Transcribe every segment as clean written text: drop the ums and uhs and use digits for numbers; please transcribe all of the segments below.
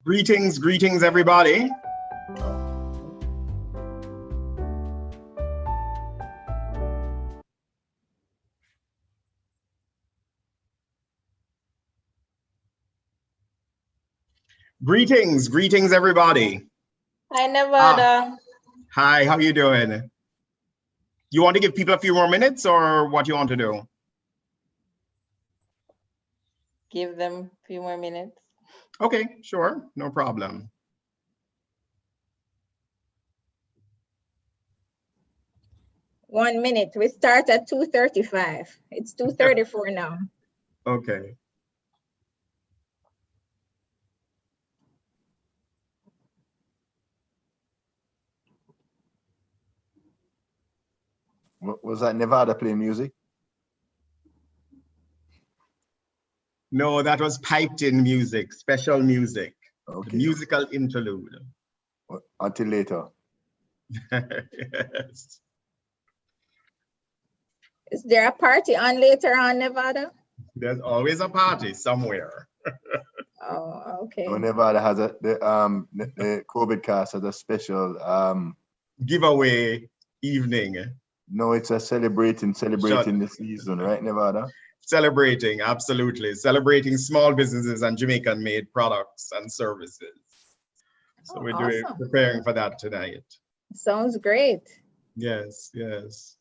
Greetings, greetings, everybody. Greetings, greetings, everybody. Hi, Nevada. Hi, how you doing? You want to give people a few more minutes, or what you want to do? Give them a few more minutes. Okay, sure, no problem. One minute. We start at 2:35. It's 2:34 now. Okay. Was that Nevada playing music? No, that was piped in music, special music, Okay. musical interlude. Until later. Yes. Is there a party on later on, Nevada? There's always a party somewhere. Oh, okay. So Nevada has the COVID cast has a special Giveaway evening. no, it's a celebrating the season, right, Nevada? Celebrating, absolutely. Celebrating small businesses and Jamaican-made products and services. So we're awesome. preparing for that tonight. Sounds great. Yes, yes.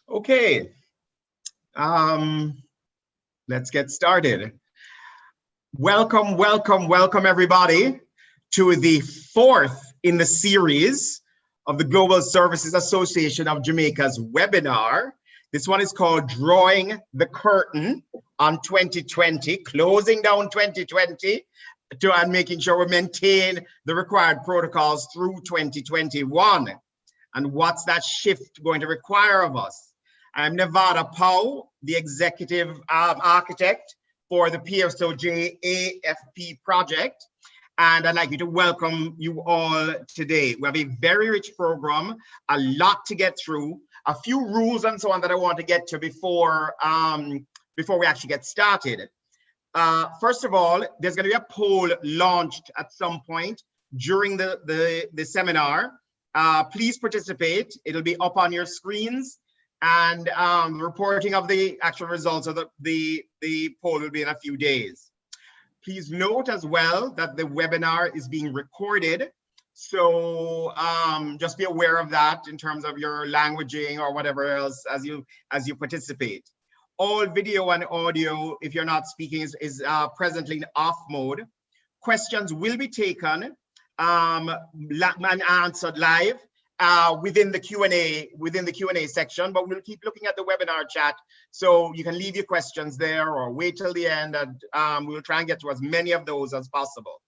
Okay, let's get started. Welcome, welcome, welcome everybody to the fourth in the series of the Global Services Association of Jamaica's webinar. This one is called Drawing the Curtain on 2020, closing down 2020 and making sure we maintain the required protocols through 2021. And what's that shift going to require of us? I'm Nevada Powell, the executive architect for the PSOJ AFP project. And I'd like you to welcome you all today. We have a very rich program, a lot to get through, a few rules and so on that I want to get to before we actually get started. First of all, there's going to be a poll launched at some point during the seminar. Please participate. It'll be up on your screens. And reporting of the actual results of the poll will be in a few days. Please note as well that the webinar is being recorded. So just be aware of that in terms of your languaging or whatever else as you participate. All video and audio, if you're not speaking, is presently in off mode. Questions will be taken and answered live within the Q&A section, but we'll keep looking at the webinar chat, so you can leave your questions there or wait till the end, and we'll try and get to as many of those as possible.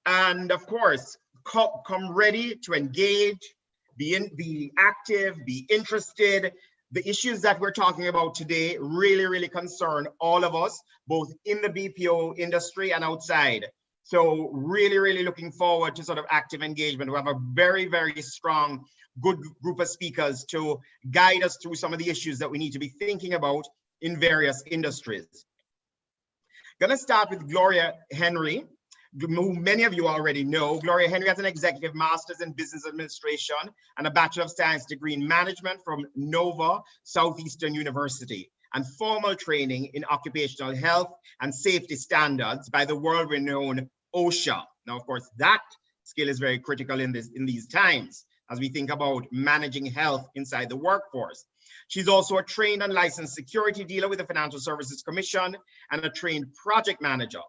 And of course, come ready to engage, be active, be interested. The issues that we're talking about today really concern all of us, both in the BPO industry and outside. So really looking forward to sort of active engagement. We have a very strong, good group of speakers to guide us through some of the issues that we need to be thinking about in various industries. Gonna start with Gloria Henry. who many of you already know, Gloria Henry has an executive master's in business administration and a Bachelor of Science degree in management from Nova Southeastern University, and formal training in occupational health and safety standards by the world-renowned OSHA. Now, of course, that skill is very critical in these times as we think about managing health inside the workforce. She's also a trained and licensed security dealer with the Financial Services Commission and a trained project manager.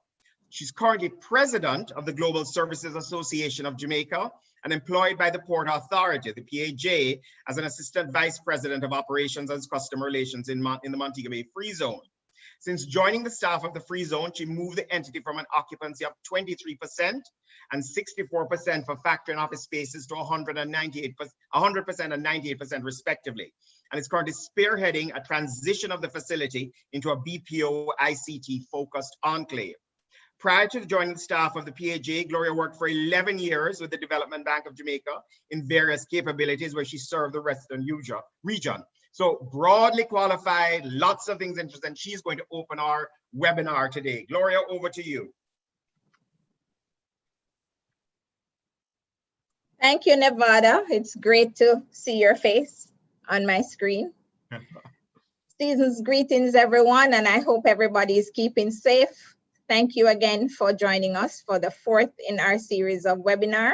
She's currently president of the Global Services Association of Jamaica and employed by the Port Authority, the BPIAJ, as an assistant vice president of operations and customer relations in the Montego Bay Free Zone. Since joining the staff of the Free Zone, she moved the entity from an occupancy of 23% and 64% for factory and office spaces to 100% and 98% respectively, and is currently spearheading a transition of the facility into a BPO ICT focused enclave. Prior to joining the staff of the PAJ, Gloria worked for 11 years with the Development Bank of Jamaica in various capabilities where she served the Western region. So broadly qualified, lots of things interesting. She's going to open our webinar today. Gloria, over to you. Thank you, Nevada. It's great to see your face on my screen. Season's greetings, everyone, and I hope everybody is keeping safe. Thank you again for joining us for the fourth in our series of webinar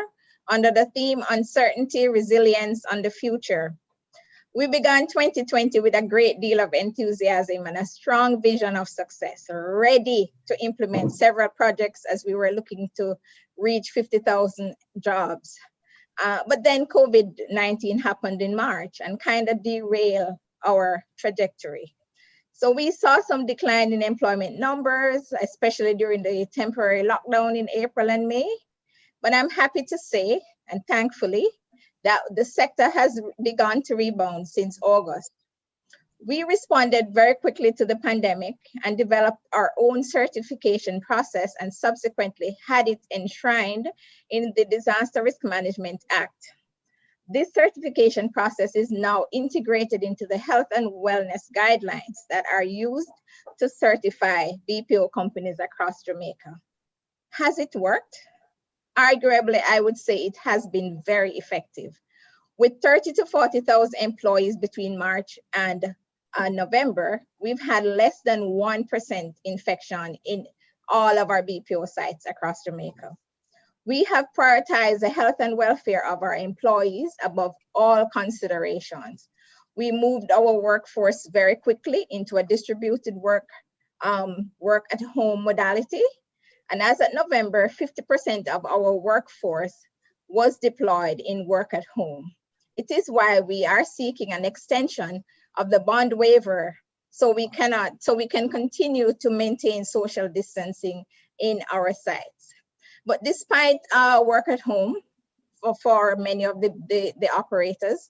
under the theme Uncertainty, Resilience, and the Future. We began 2020 with a great deal of enthusiasm and a strong vision of success, ready to implement several projects as we were looking to reach 50,000 jobs. But then COVID-19 happened in March and kind of derailed our trajectory. So we saw some decline in employment numbers, especially during the temporary lockdown in April and May. But I'm happy to say, and thankfully, that the sector has begun to rebound since August. We responded very quickly to the pandemic and developed our own certification process and subsequently had it enshrined in the Disaster Risk Management Act. This certification process is now integrated into the health and wellness guidelines that are used to certify BPO companies across Jamaica. Has it worked? Arguably, I would say it has been very effective. With 30 to 40,000 employees between March and November, we've had less than 1% infection in all of our BPO sites across Jamaica. We have prioritized the health and welfare of our employees above all considerations. We moved our workforce very quickly into a distributed work at home modality. And as of November, 50% of our workforce was deployed in work at home. It is why we are seeking an extension of the bond waiver so we can continue to maintain social distancing in our sites. But despite work at home for many of the operators,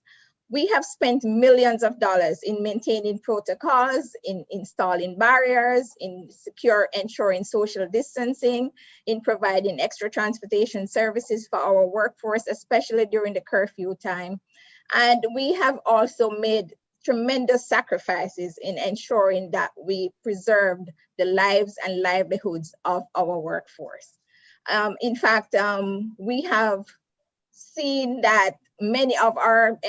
we have spent millions of dollars in maintaining protocols, in installing barriers, in ensuring social distancing, in providing extra transportation services for our workforce, especially during the curfew time. And we have also made tremendous sacrifices in ensuring that we preserved the lives and livelihoods of our workforce. In fact, we have seen that many of our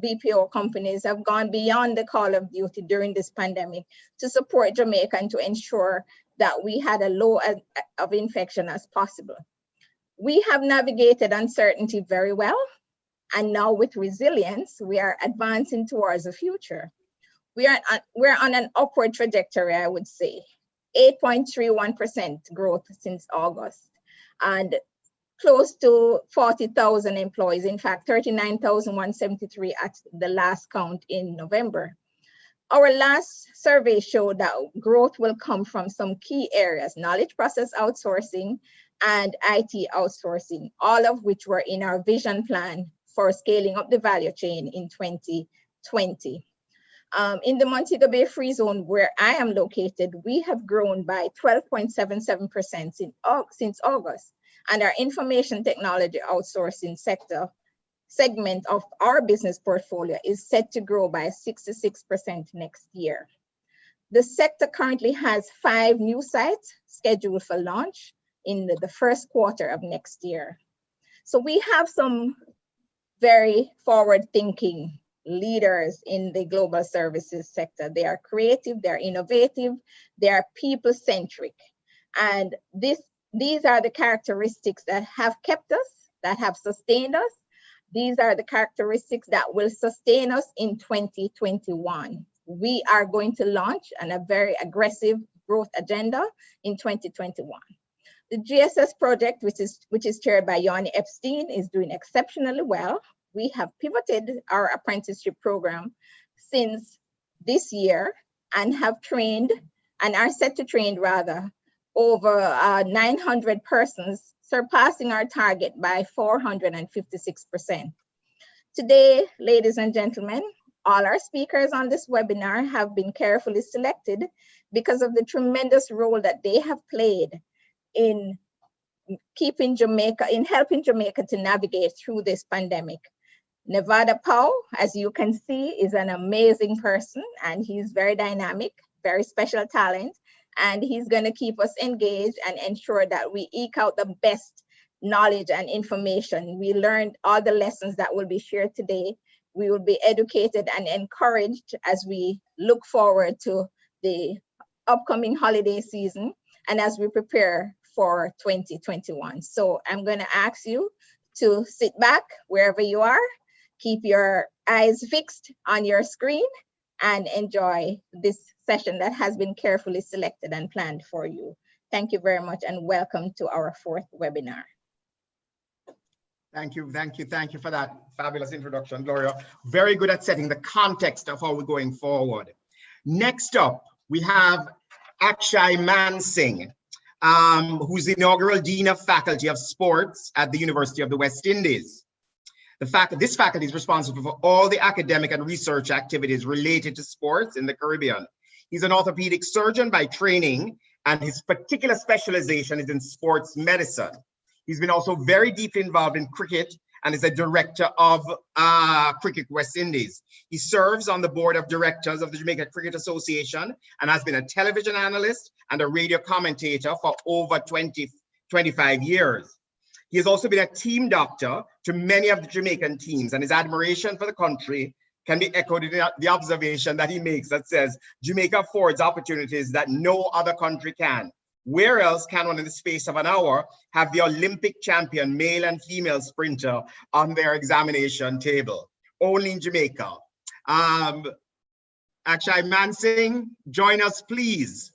BPO companies have gone beyond the call of duty during this pandemic to support Jamaica and to ensure that we had a low of infection as possible. We have navigated uncertainty very well. And now with resilience, we are advancing towards the future. We're on an upward trajectory, I would say. 8.31% growth since August, and close to 40,000 employees. In fact, 39,173 at the last count in November. Our last survey showed that growth will come from some key areas: knowledge process outsourcing and IT outsourcing, all of which were in our vision plan for scaling up the value chain in 2020. In the Montego Bay Free Zone, where I am located, we have grown by 12.77% since August, and our information technology outsourcing segment of our business portfolio is set to grow by 66% next year. The sector currently has 5 new sites scheduled for launch, in the first quarter of next year. So we have some very forward-thinking leaders in the global services sector. They are creative, they're innovative, they are people-centric. And these are the characteristics that have kept us, that have sustained us. These are the characteristics that will sustain us in 2021. We are going to launch a very aggressive growth agenda in 2021. The GSS project, which is chaired by Yanni Epstein, is doing exceptionally well. We have pivoted our apprenticeship program since this year and have trained, and are set to train rather, over 900 persons, surpassing our target by 456%. Today, ladies and gentlemen, all our speakers on this webinar have been carefully selected because of the tremendous role that they have played in helping Jamaica to navigate through this pandemic. Nevada Powell, as you can see, is an amazing person, and he's very dynamic, very special talent, and he's going to keep us engaged and ensure that we eke out the best knowledge and information. We learned all the lessons that will be shared today. We will be educated and encouraged as we look forward to the upcoming holiday season and as we prepare for 2021. So I'm going to ask you to sit back wherever you are, keep your eyes fixed on your screen, and enjoy this session that has been carefully selected and planned for you. Thank you very much, and welcome to our fourth webinar. Thank you for that fabulous introduction, Gloria. Very good at setting the context of how we're going forward. Next up, we have Akshay Mansingh, who's the inaugural Dean of Faculty of Sports at the University of the West Indies. This faculty is responsible for all the academic and research activities related to sports in the Caribbean. He's an orthopedic surgeon by training, and his particular specialization is in sports medicine. He's been also very deeply involved in cricket and is a director of Cricket West Indies. He serves on the board of directors of the Jamaica Cricket Association and has been a television analyst and a radio commentator for over 25 years. He has also been a team doctor to many of the Jamaican teams, and his admiration for the country can be echoed in the observation that he makes that says, Jamaica affords opportunities that no other country can. Where else can one in the space of an hour have the Olympic champion male and female sprinter on their examination table? Only in Jamaica. Akshay Mansingh, join us, please.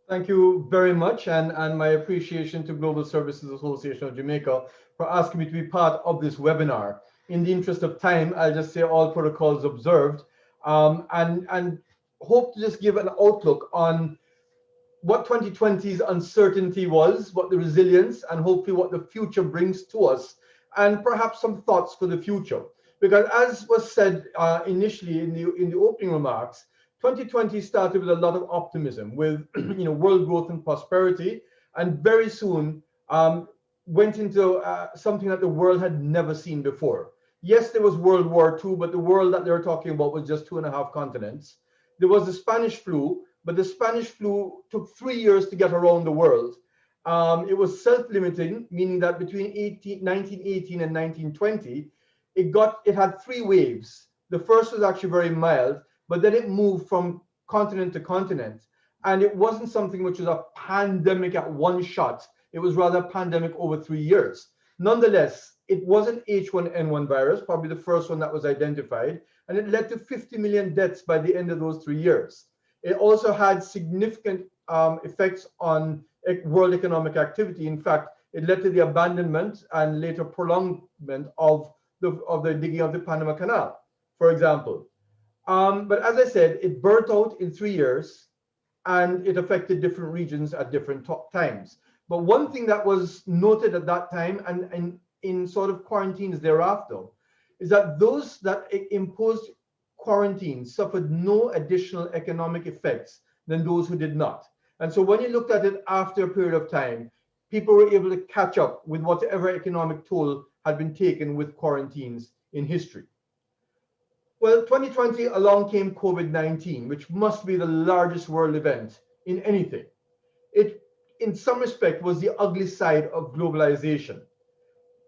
Thank you very much, and my appreciation to Global Services Association of Jamaica for asking me to be part of this webinar. In the interest of time, I'll just say all protocols observed, and hope to just give an outlook on what 2020's uncertainty was, what the resilience, and hopefully what the future brings to us, and perhaps some thoughts for the future. Because as was said initially in the opening remarks, 2020 started with a lot of optimism, with world growth and prosperity, and very soon went into something that the world had never seen before. Yes, there was World War II, but the world that they were talking about was just 2.5 continents. There was the Spanish flu, but the Spanish flu took 3 years to get around the world. It was self-limiting, meaning that between 1918 and 1920, it had 3 waves. The first was actually very mild, but then it moved from continent to continent. And it wasn't something which was a pandemic at one shot. It was rather a pandemic over 3 years. Nonetheless, it was an H1N1 virus, probably the first one that was identified, and it led to 50 million deaths by the end of those 3 years. It also had significant effects on world economic activity. In fact, it led to the abandonment and later prolongment of the digging of the Panama Canal, for example. But as I said, it burnt out in 3 years, and it affected different regions at different times. But one thing that was noted at that time and in sort of quarantines thereafter is that those that imposed quarantines suffered no additional economic effects than those who did not. And so when you looked at it after a period of time, people were able to catch up with whatever economic toll had been taken with quarantines in history. Well, 2020 along came COVID-19, which must be the largest world event in anything. It in some respect, was the ugly side of globalization,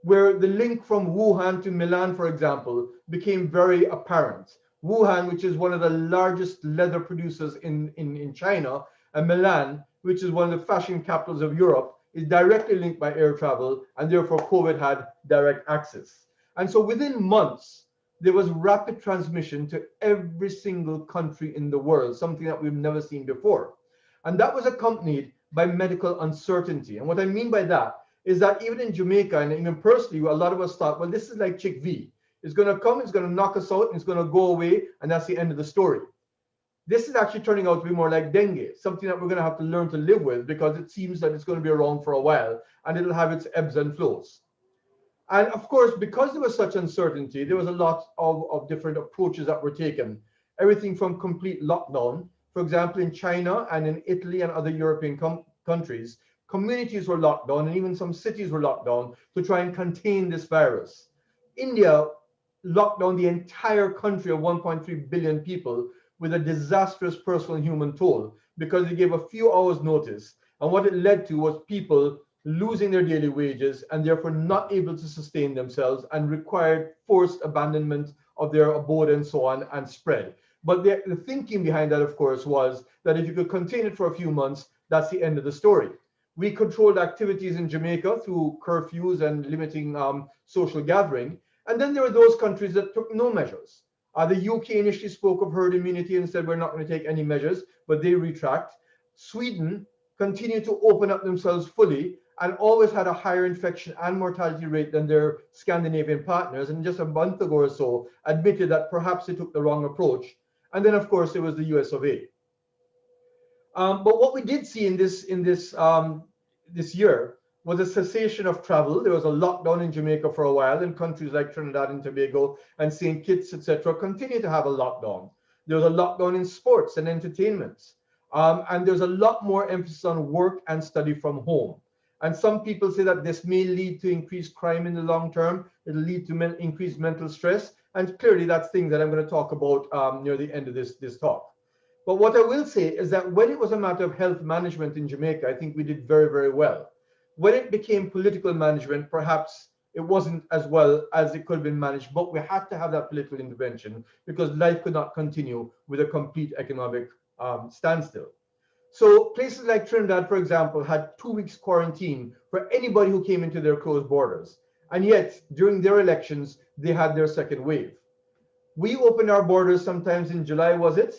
where the link from Wuhan to Milan, for example, became very apparent. Wuhan, which is one of the largest leather producers in China, and Milan, which is one of the fashion capitals of Europe, is directly linked by air travel, and therefore COVID had direct access. And so within months, there was rapid transmission to every single country in the world, something that we've never seen before. And that was accompanied by medical uncertainty. And what I mean by that is that even in Jamaica, and even personally, a lot of us thought, well, this is like Chick V. It's going to come, it's going to knock us out, and it's going to go away, and that's the end of the story. This is actually turning out to be more like dengue, something that we're going to have to learn to live with, because it seems that it's going to be around for a while, and it'll have its ebbs and flows. And of course, because there was such uncertainty, there was a lot of different approaches that were taken. Everything from complete lockdown. For example, in China and in Italy and other European countries, communities were locked down, and even some cities were locked down to try and contain this virus. India locked down the entire country of 1.3 billion people with a disastrous personal human toll, because they gave a few hours notice. And what it led to was people losing their daily wages and therefore not able to sustain themselves, and required forced abandonment of their abode and so on, and spread. But the thinking behind that, of course, was that if you could contain it for a few months, that's the end of the story. We controlled activities in Jamaica through curfews and limiting social gathering. And then there were those countries that took no measures. The UK initially spoke of herd immunity and said, we're not going to take any measures, but they retract. Sweden continued to open up themselves fully, and always had a higher infection and mortality rate than their Scandinavian partners, and just a month ago or so admitted that perhaps they took the wrong approach. And then, of course, there was the US of A. But what we did see in this year was a cessation of travel. There was a lockdown in Jamaica for a while, and countries like Trinidad and Tobago and St. Kitts, etc., continue to have a lockdown. There was a lockdown in sports and entertainment. And there's a lot more emphasis on work and study from home. And some people say that this may lead to increased crime in the long term. It'll lead to increased mental stress. And clearly that's things that I'm going to talk about near the end of this talk. But what I will say is that when it was a matter of health management in Jamaica, I think we did very, very well. When it became political management, perhaps it wasn't as well as it could have been managed, but we had to have that political intervention, because life could not continue with a complete economic standstill. So places like Trinidad, for example, had 2 weeks quarantine for anybody who came into their closed borders. And yet, during their elections, they had their second wave. We opened our borders sometimes in July, was it?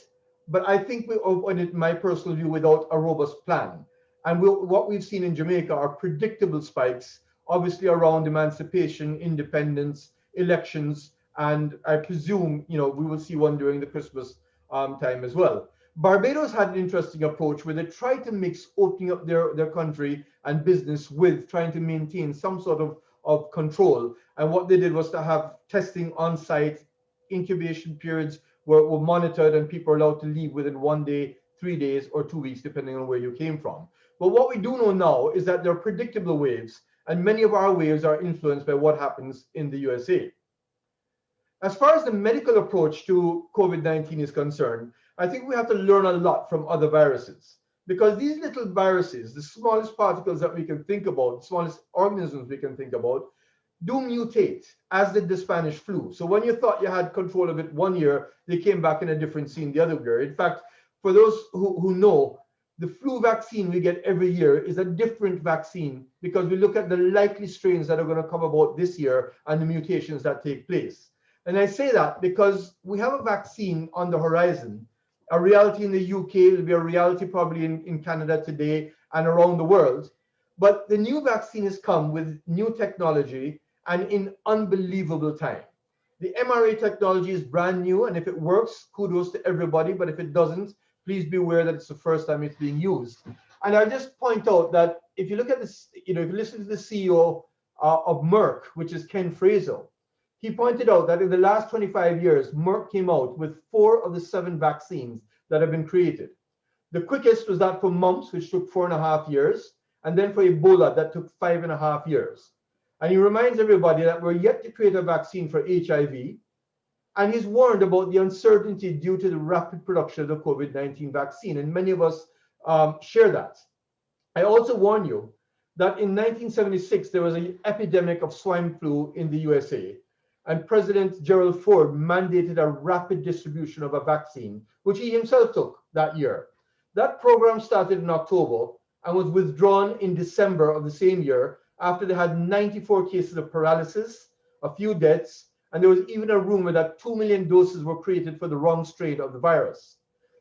But I think we opened it, in my personal view, without a robust plan. And what we've seen in Jamaica are predictable spikes, obviously around emancipation, independence, elections, and I presume, we will see one during the Christmas time as well. Barbados had an interesting approach where they tried to mix opening up their country and business with trying to maintain some sort of control. And what they did was to have testing on site, incubation periods were monitored, and people are allowed to leave within 1 day, 3 days, or 2 weeks, depending on where you came from. But what we do know now is that there are predictable waves, and many of our waves are influenced by what happens in the USA. As far as the medical approach to COVID-19 is concerned, I think we have to learn a lot from other viruses, because these little viruses, the smallest particles that we can think about, the smallest organisms we can think about, do mutate, as did the Spanish flu. So when you thought you had control of it 1 year, they came back in a different scene the other year. In fact, for those who know, the flu vaccine we get every year is a different vaccine, because we look at the likely strains that are going to come about this year and the mutations that take place. And I say that because we have a vaccine on the horizon, a reality in the UK, it'll be a reality probably in Canada today and around the world. But the new vaccine has come with new technology and in unbelievable time. The mRNA technology is brand new, and if it works, kudos to everybody. But if it doesn't, please be aware that it's the first time it's being used. And I just point out that if you look at this, if you listen to the CEO of Merck, which is Ken Fraser, he pointed out that in the last 25 years, Merck came out with 4 of the 7 vaccines that have been created. The quickest was that for mumps, which took 4.5 years, and then for Ebola, that took 5.5 years. And he reminds everybody that we're yet to create a vaccine for HIV, and he's warned about the uncertainty due to the rapid production of the COVID-19 vaccine, and many of us share that. I also warn you that in 1976, there was an epidemic of swine flu in the USA, and President Gerald Ford mandated a rapid distribution of a vaccine, which he himself took that year. That program started in October and was withdrawn in December of the same year after they had 94 cases of paralysis, a few deaths, and there was even a rumor that 2 million doses were created for the wrong strain of the virus.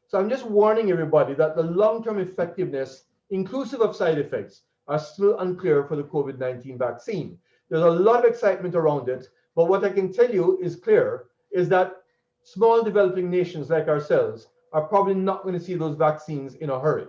So I'm just warning everybody that the long-term effectiveness, inclusive of side effects, are still unclear for the COVID-19 vaccine. There's a lot of excitement around it, but what I can tell you is clear is that small developing nations like ourselves are probably not going to see those vaccines in a hurry.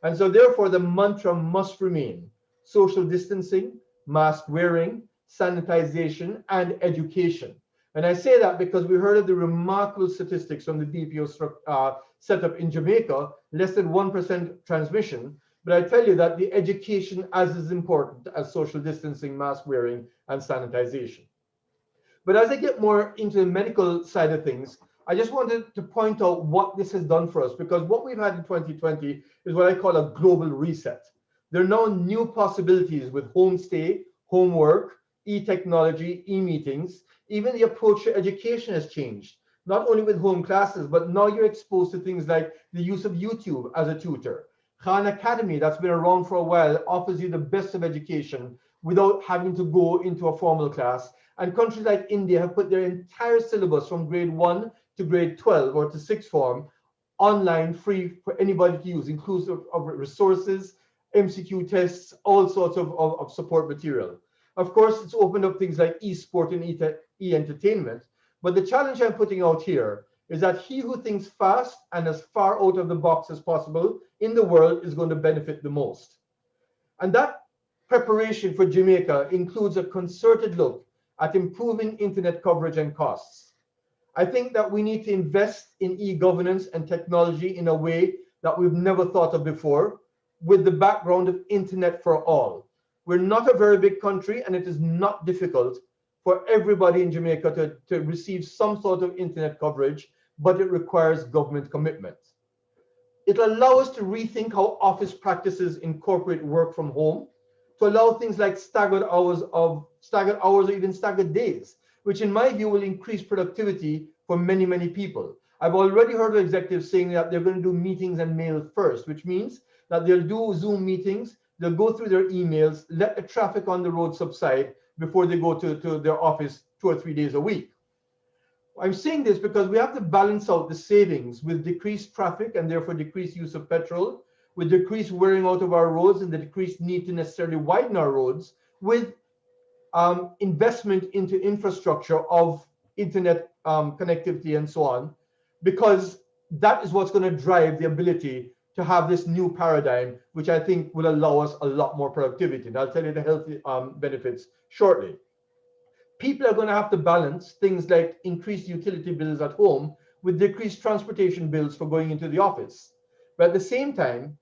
And so therefore the mantra must remain social distancing, mask wearing, sanitization, and education. And I say that because we heard of the remarkable statistics from the BPO setup in Jamaica, less than 1% transmission. But I tell you that the education as is important as social distancing, mask wearing, and sanitization. But as I get more into the medical side of things, I just wanted to point out what this has done for us, because what we've had in 2020 is what I call a global reset. There are now new possibilities with homestay, homework, e-technology, e-meetings. Even the approach to education has changed, not only with home classes, but now you're exposed to things like the use of YouTube as a tutor. Khan Academy, that's been around for a while, offers you the best of education without having to go into a formal class. And countries like India have put their entire syllabus from grade 1 to grade 12 or to sixth form online, free for anybody to use, inclusive of resources, MCQ tests, all sorts of support material. Of course, it's opened up things like e-sport and e-entertainment. But the challenge I'm putting out here is that he who thinks fast and as far out of the box as possible in the world is going to benefit the most. And that preparation for Jamaica includes a concerted look at improving internet coverage and costs. I think that we need to invest in e-governance and technology in a way that we've never thought of before, with the background of internet for all. We're not a very big country, and it is not difficult for everybody in Jamaica to receive some sort of internet coverage, but it requires government commitment. It'll allow us to rethink how office practices incorporate work from home, to allow things like staggered hours or even staggered days, which in my view will increase productivity for many, many people. I've already heard of executives saying that they're going to do meetings and mail first, which means that they'll do Zoom meetings, they'll go through their emails, let the traffic on the road subside before they go to their office 2 or 3 days a week. I'm saying this because we have to balance out the savings with decreased traffic and therefore decreased use of petrol, with decreased wearing out of our roads and the decreased need to necessarily widen our roads, with investment into infrastructure of internet connectivity and so on, because that is what's going to drive the ability to have this new paradigm, which I think will allow us a lot more productivity. And I'll tell you the health benefits shortly. People are going to have to balance things like increased utility bills at home with decreased transportation bills for going into the office. But at the same time,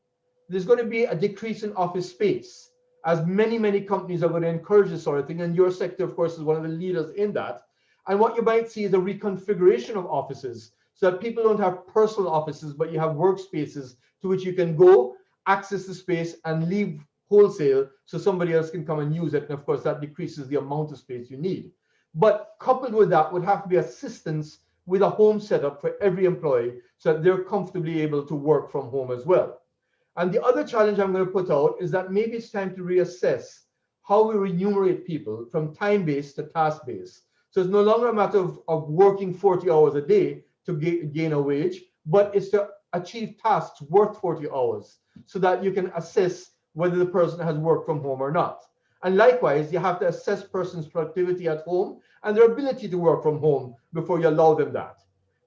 there's going to be a decrease in office space, as many, many companies are going to encourage this sort of thing. And your sector, of course, is one of the leaders in that. And what you might see is a reconfiguration of offices, so that people don't have personal offices, but you have workspaces to which you can go, access the space, and leave wholesale so somebody else can come and use it. And of course, that decreases the amount of space you need. But coupled with that would have to be assistance with a home setup for every employee so that they're comfortably able to work from home as well. And the other challenge I'm going to put out is that maybe it's time to reassess how we remunerate people from time-based to task-based. So it's no longer a matter of working 40 hours a day to gain a wage, but it's to achieve tasks worth 40 hours so that you can assess whether the person has worked from home or not. And likewise, you have to assess persons' productivity at home and their ability to work from home before you allow them that.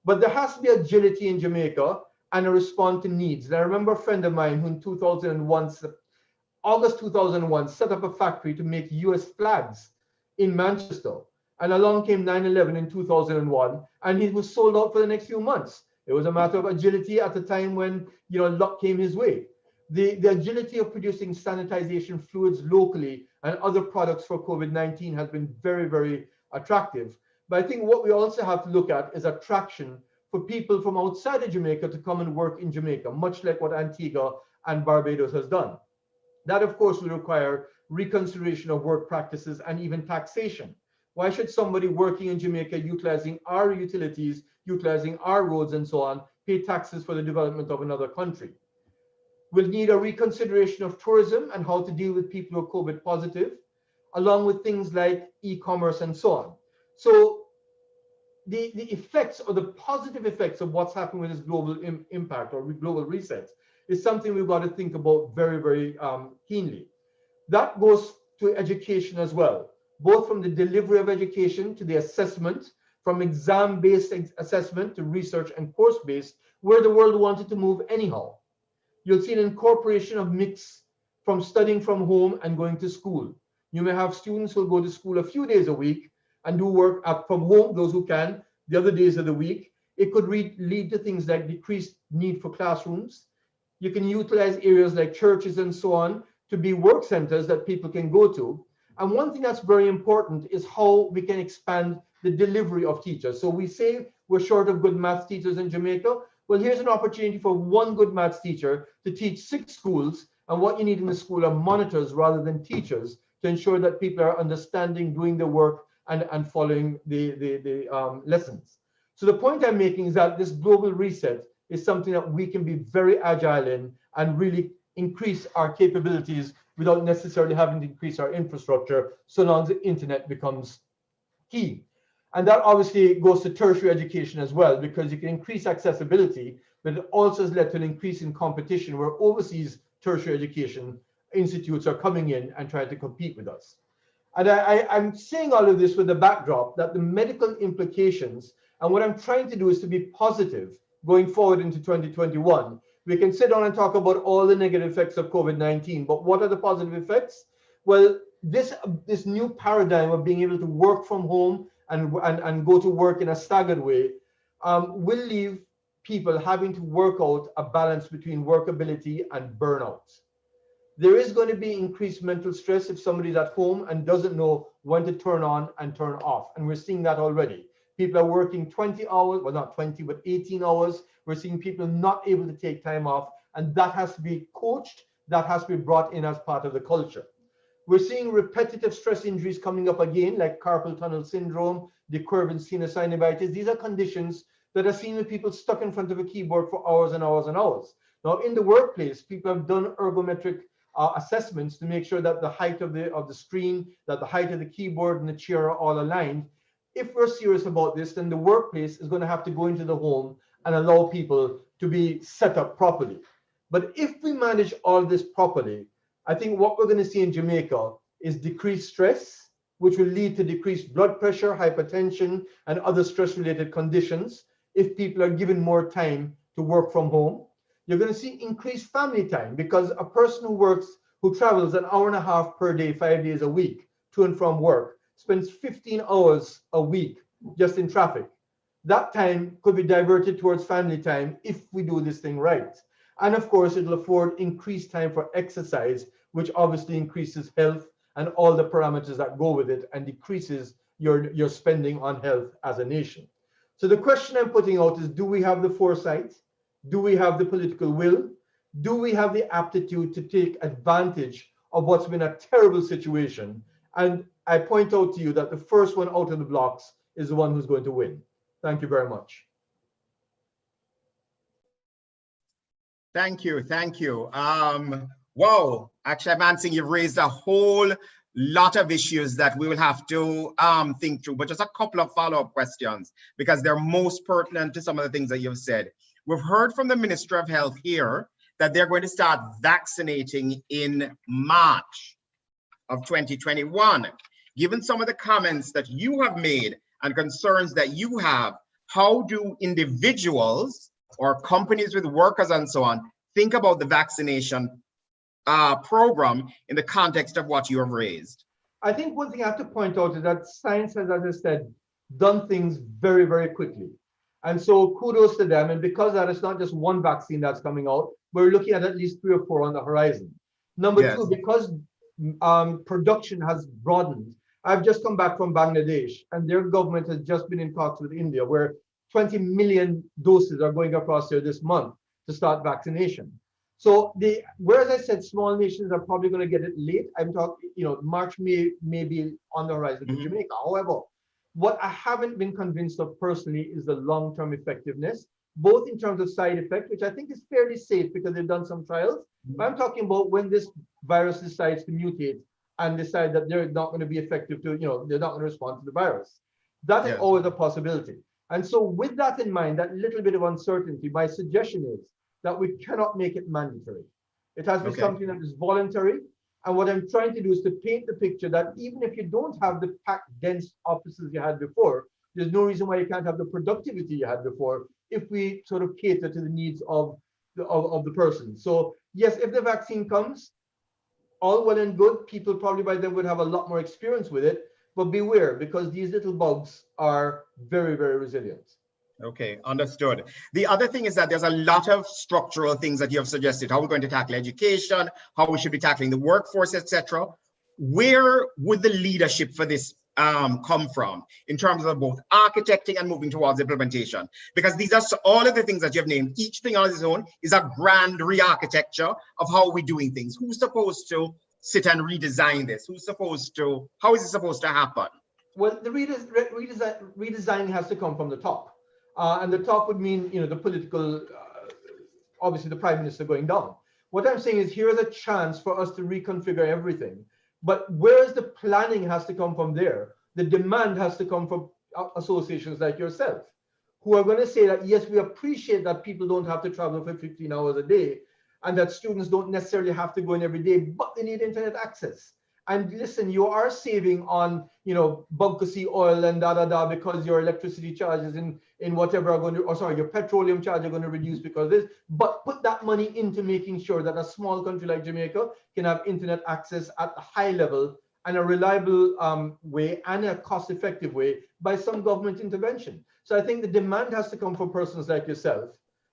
But there has to be agility in Jamaica and a response to needs. And I remember a friend of mine who in August 2001, set up a factory to make US flags in Manchester. And along came 9/11 in 2001, and he was sold out for the next few months. It was a matter of agility at the time when luck came his way. The agility of producing sanitization fluids locally and other products for COVID-19 has been very, very attractive. But I think what we also have to look at is attraction for people from outside of Jamaica to come and work in Jamaica, much like what Antigua and Barbados has done. That, of course, will require reconsideration of work practices and even taxation. Why should somebody working in Jamaica utilizing our utilities, utilizing our roads and so on, pay taxes for the development of another country? We'll need a reconsideration of tourism and how to deal with people who are COVID positive, along with things like e-commerce and so on. So the effects or the positive effects of what's happening with this global impact or global reset is something we've got to think about very, very keenly. That goes to education as well, both from the delivery of education to the assessment, from exam-based assessment to research and course-based, where the world wanted to move anyhow. You'll see an incorporation of mix from studying from home and going to school. You may have students who go to school a few days a week and do work from home, those who can, the other days of the week. It could lead to things like decreased need for classrooms. You can utilize areas like churches and so on to be work centers that people can go to. And one thing that's very important is how we can expand the delivery of teachers. So we say we're short of good maths teachers in Jamaica. Well, here's an opportunity for one good maths teacher to teach 6 schools. And what you need in the school are monitors rather than teachers to ensure that people are understanding, doing the work, and following the lessons. So the point I'm making is that this global reset is something that we can be very agile in and really increase our capabilities without necessarily having to increase our infrastructure, so long as the internet becomes key. And that obviously goes to tertiary education as well, because you can increase accessibility, but it also has led to an increase in competition where overseas tertiary education institutes are coming in and trying to compete with us. And I'm saying all of this with the backdrop that the medical implications, and what I'm trying to do is to be positive going forward into 2021. We can sit down and talk about all the negative effects of COVID-19, but what are the positive effects? Well, this new paradigm of being able to work from home and go to work in a staggered way will leave people having to work out a balance between workability and burnout. There is going to be increased mental stress if somebody's at home and doesn't know when to turn on and turn off. And we're seeing that already. People are working 20 hours, well, not 20, but 18 hours. We're seeing people not able to take time off, and that has to be coached. That has to be brought in as part of the culture. We're seeing repetitive stress injuries coming up again, like carpal tunnel syndrome, de Quervain sinusitis. These are conditions that are seen with people stuck in front of a keyboard for hours and hours and hours. Now, in the workplace, people have done ergometric assessments to make sure that the height of the screen, that the height of the keyboard and the chair are all aligned. If we're serious about this, then the workplace is going to have to go into the home and allow people to be set up properly. But if we manage all this properly, I think what we're going to see in Jamaica is decreased stress, which will lead to decreased blood pressure, hypertension, and other stress-related conditions if people are given more time to work from home. You're going to see increased family time, because a person who travels an hour and a half per day, 5 days a week to and from work, spends 15 hours a week just in traffic. That time could be diverted towards family time if we do this thing right. And of course, it'll afford increased time for exercise, which obviously increases health and all the parameters that go with it and decreases your spending on health as a nation. So the question I'm putting out is, do we have the foresight? Do we have the political will? Do we have the aptitude to take advantage of what's been a terrible situation? And I point out to you that the first one out of the blocks is the one who's going to win. Thank you very much. Thank you, thank you. Wow, actually, Mansing, you've raised a whole lot of issues that we will have to think through, but just a couple of follow-up questions, because they're most pertinent to some of the things that you've said. We've heard from the Minister of Health here that they're going to start vaccinating in March of 2021. Given some of the comments that you have made and concerns that you have, how do individuals or companies with workers and so on think about the vaccination program in the context of what you have raised? I think one thing I have to point out is that science has, as I said, done things very, very quickly. And so kudos to them. And because that is not just one vaccine that's coming out, we're looking at least 3 or 4 on the horizon. Number two, because production has broadened. I've just come back from Bangladesh, and their government has just been in talks with India, where 20 million doses are going across there this month to start vaccination. So whereas I said small nations are probably going to get it late, I'm talking, March may be on the horizon for Jamaica. However, what I haven't been convinced of personally is the long-term effectiveness, both in terms of side effect, which I think is fairly safe because they've done some trials. But I'm talking about when this virus decides to mutate and decide that they're not going to be effective to, they're not going to respond to the virus. That is always a possibility. And so with that in mind, that little bit of uncertainty, my suggestion is that we cannot make it mandatory. It has to be something that is voluntary. And what I'm trying to do is to paint the picture that even if you don't have the packed, dense offices you had before, there's no reason why you can't have the productivity you had before if we sort of cater to the needs of the person. So yes, if the vaccine comes, all well and good, people probably by then would have a lot more experience with it, but beware, because these little bugs are very, very resilient. Okay, understood. The other thing is that there's a lot of structural things that you have suggested, how we're going to tackle education, how we should be tackling the workforce, etc. Where would the leadership for this come from in terms of both architecting and moving towards implementation? Because these are all of the things that you have named. Each thing on its own is a grand re-architecture of how we're doing things. Who's supposed to sit and redesign this? How is it supposed to happen? Well, the redesign has to come from the top. And the top would mean, the political, obviously the prime minister going down. What I'm saying is here's a chance for us to reconfigure everything. But whereas the planning has to come from there, the demand has to come from associations like yourself, who are going to say that, yes, we appreciate that people don't have to travel for 15 hours a day, and that students don't necessarily have to go in every day, but they need internet access. And listen, you are saving on, bunker C oil and because your electricity charges in whatever are going to, or sorry, your petroleum charge are going to reduce because of this. But put that money into making sure that a small country like Jamaica can have internet access at a high level and a reliable way and a cost-effective way by some government intervention. So I think the demand has to come from persons like yourself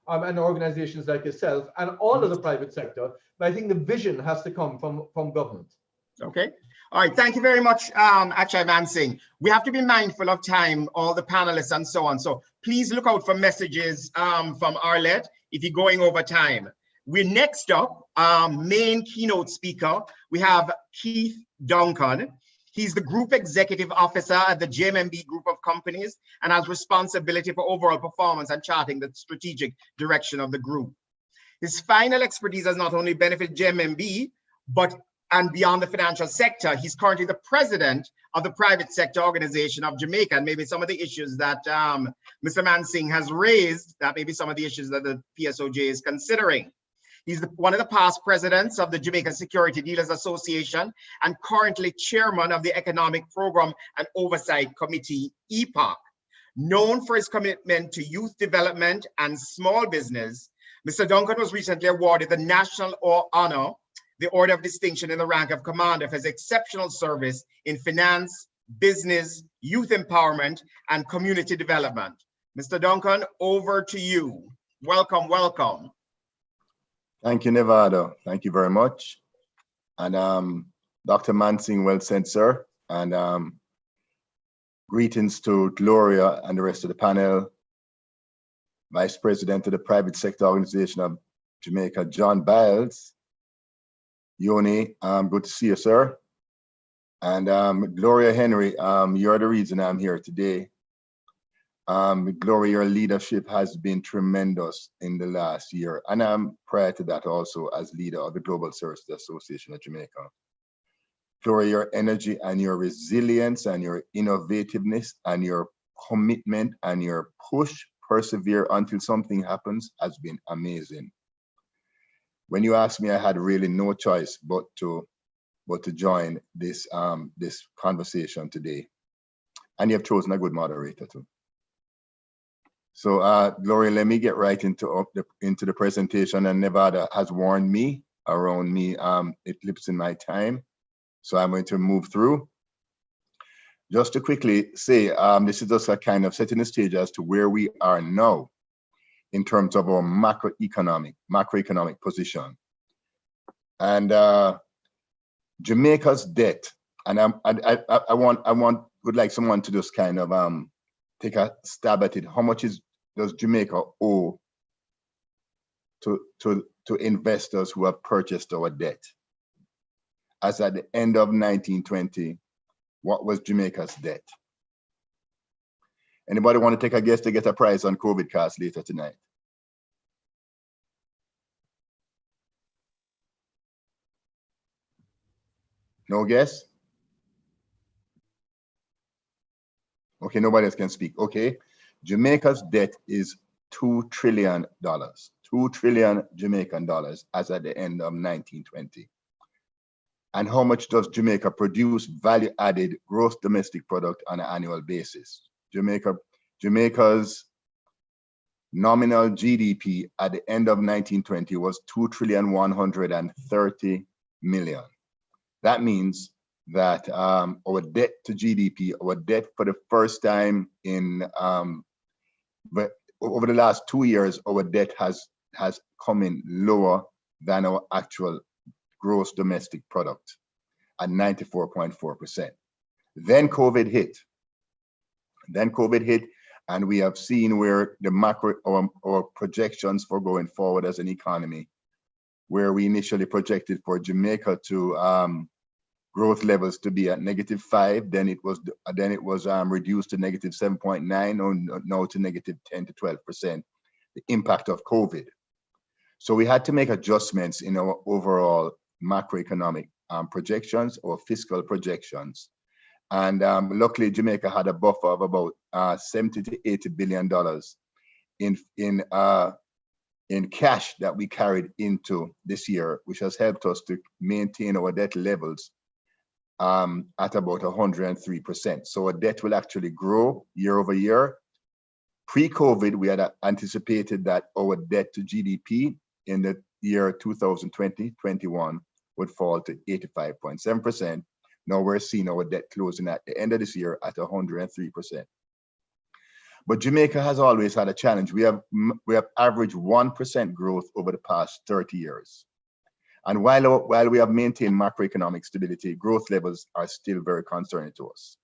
and organizations like yourself and all of the private sector. But I think the vision has to come from government. Okay. All right. Thank you very much, Achai Mansingh. We have to be mindful of time, all the panelists and so on. So please look out for messages from Arlette if you're going over time. We're next up, main keynote speaker. We have Keith Duncan. He's the Group Executive Officer at the JMMB Group of Companies and has responsibility for overall performance and charting the strategic direction of the group. His final expertise has not only benefited JMMB, and beyond the financial sector, he's currently the president of the private sector organization of Jamaica. And maybe some of the issues that Mr. Mansingh has raised, that may be some of the issues that the PSOJ is considering. He's one of the past presidents of the Jamaica Security Dealers Association and currently chairman of the Economic Program and Oversight Committee, EPOC. Known for his commitment to youth development and small business, Mr. Duncan was recently awarded the National Honor, the Order of Distinction in the rank of Commander for his exceptional service in finance, business, youth empowerment, and community development. Mr. Duncan, over to you. Welcome, welcome. Thank you, Nevada. Thank you very much. And Dr. Mansingh, well said, sir. And greetings to Gloria and the rest of the panel. Vice President of the Private Sector Organization of Jamaica, John Biles. Yoni, good to see you, sir. And Gloria Henry, you're the reason I'm here today. Gloria, your leadership has been tremendous in the last year. And prior to that also as leader of the Global Services Association of Jamaica. Gloria, your energy and your resilience and your innovativeness and your commitment and your push, persevere until something happens has been amazing. When you asked me, I had really no choice but to join this this conversation today, and you have chosen a good moderator too. So, Gloria, let me get right into the presentation. And Nevada has warned me around me. It lips in my time, so I'm going to move through. Just to quickly say, this is just a kind of setting the stage as to where we are now in terms of our macroeconomic position. And Jamaica's debt, and would like someone to just kind of take a stab at it. How much does Jamaica owe to to investors who have purchased our debt. As at the end of 1920, what was Jamaica's debt? Anybody want to take a guess to get a prize on COVID costs later tonight? No guess? Okay, nobody else can speak. Okay, Jamaica's debt is $2 trillion, 2 trillion Jamaican dollars as at the end of 1920. And how much does Jamaica produce value-added gross domestic product on an annual basis? Jamaica's nominal GDP at the end of 1920 was 2,130 million. That means that our debt to GDP, our debt for the first time in, but over the last 2 years, our debt has come in lower than our actual gross domestic product at 94.4%. Then COVID hit. And we have seen where the macro, our projections for going forward as an economy, where we initially projected for Jamaica to growth levels to be at -5, then it was reduced to -7.9, or now to -10 to 12%, the impact of COVID. So we had to make adjustments in our overall macroeconomic projections or fiscal projections. And luckily, Jamaica had a buffer of about $70 to $80 billion in cash that we carried into this year, which has helped us to maintain our debt levels at about 103%. So our debt will actually grow year over year. Pre-COVID, we had anticipated that our debt to GDP in the year 2020-21 would fall to 85.7%. Now we're seeing our debt closing at the end of this year at 103%. But Jamaica has always had a challenge. We have averaged 1% growth over the past 30 years. And while we have maintained macroeconomic stability, growth levels are still very concerning to us.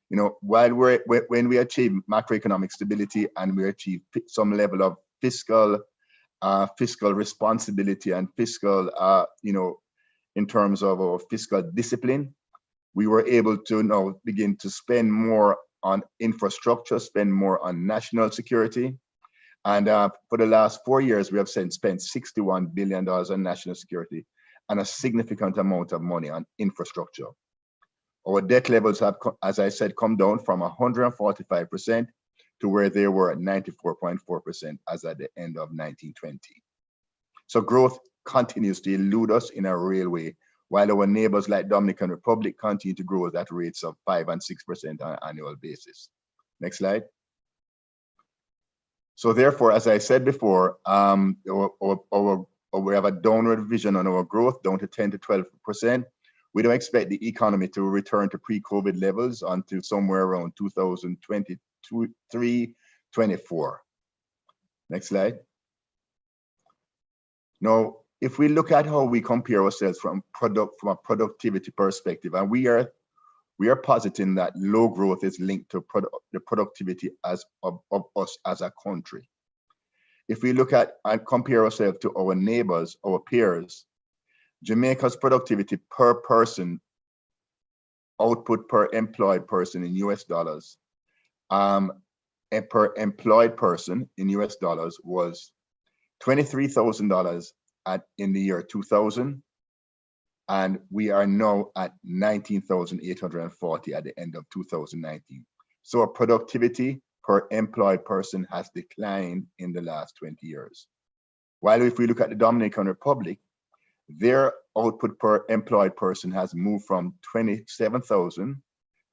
You know, when we achieve macroeconomic stability and we achieve some level of fiscal responsibility and fiscal, in terms of our fiscal discipline, we were able to now begin to spend more on infrastructure, spend more on national security. And for the last 4 years, we have spent $61 billion on national security and a significant amount of money on infrastructure. Our debt levels have, as I said, come down from 145% to where they were at 94.4% as at the end of 1920. So growth continues to elude us in a real way, while our neighbors like Dominican Republic continue to grow at rates of 5 and 6% on an annual basis. Next slide. So therefore, as I said before, we have a downward vision on our growth, down to 10 to 12%. We don't expect the economy to return to pre-COVID levels until somewhere around 2023-24. Next slide. Now, if we look at how we compare ourselves from a productivity perspective, and we are positing that low growth is linked to the productivity of us as a country. If we look at and compare ourselves to our neighbors, our peers, Jamaica's productivity per person, output per employed person in US dollars, and per employed person in US dollars was $23,000 in the year 2000, and we are now at 19,840 at the end of 2019. So our productivity per employed person has declined in the last 20 years. While if we look at the Dominican Republic, their output per employed person has moved from 27,000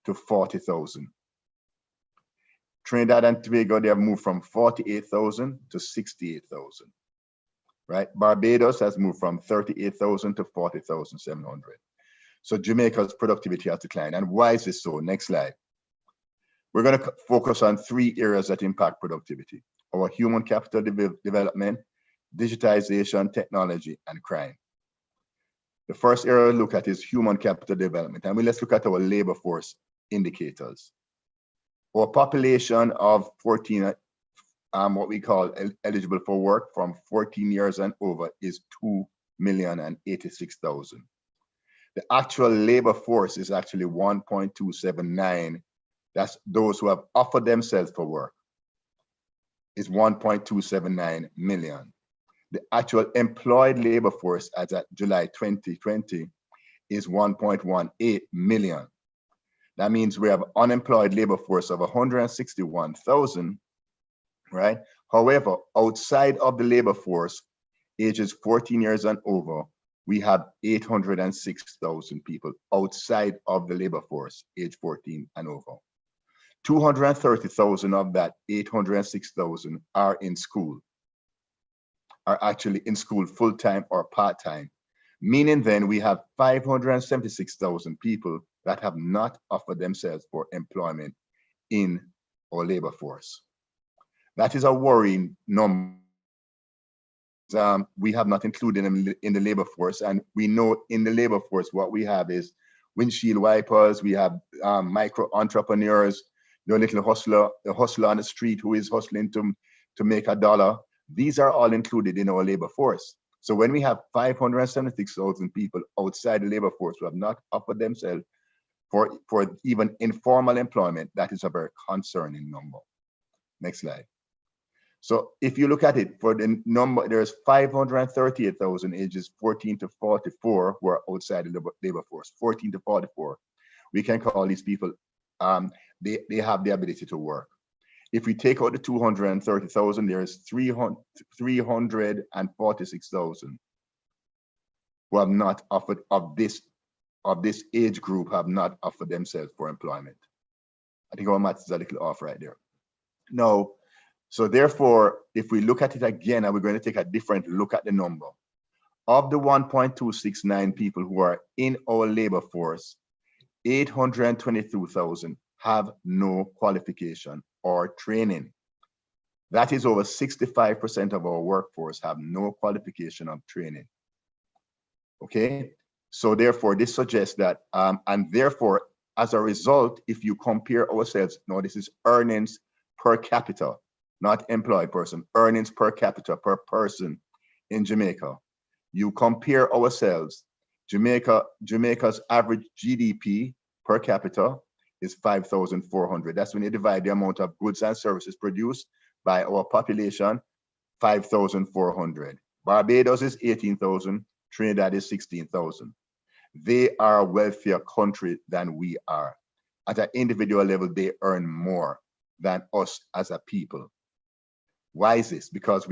to 40,000. Trinidad and Tobago, they have moved from 48,000 to 68,000. Right? Barbados has moved from 38,000 to 40,700. So Jamaica's productivity has declined. And why is this so? Next slide. We're going to focus on 3 areas that impact productivity: our human capital development, digitization, technology, and crime. The first area to look at is human capital development. And let's look at our labor force indicators. Our population of what we call eligible for work from 14 years and over is 2,086,000. The actual labor force is actually 1.279. That's those who have offered themselves for work is 1.279 million. The actual employed labor force as at July 2020 is 1.18 million. That means we have unemployed labor force of 161,000, right? However, outside of the labor force, ages 14 years and over, we have 806,000 people outside of the labor force, age 14 and over. 230,000 of that 806,000 are in school, are actually in school full-time or part-time, meaning then we have 576,000 people that have not offered themselves for employment in our labor force. That is a worrying number. We have not included them in the labor force, and we know in the labor force what we have is windshield wipers, we have micro entrepreneurs, the little hustler, the hustler on the street who is hustling to make a dollar. These are all included in our labor force. So when we have 576,000 people outside the labor force who have not offered themselves for even informal employment, that is a very concerning number. Next slide. So if you look at it, for the number, there's 538,000 ages 14 to 44 who are outside the labor force, 14 to 44. We can call these people, they have the ability to work. If we take out the 230,000, there's 346,000 who have not offered of this age group have not offered themselves for employment. I think our math is a little off right there. No. So therefore, if we look at it again, and we're going to take a different look at the number of the 1.269 people who are in our labor force, 822,000 have no qualification or training. That is over 65% of our workforce have no qualification of training. Okay, so therefore this suggests that, and therefore as a result, if you compare ourselves, now this is earnings per capita, not employed person, earnings per capita per person in Jamaica. You compare ourselves, Jamaica's average GDP per capita is 5,400. That's when you divide the amount of goods and services produced by our population, 5,400. Barbados is 18,000, Trinidad is 16,000. They are a wealthier country than we are. At an individual level, they earn more than us as a people. Why is this? Because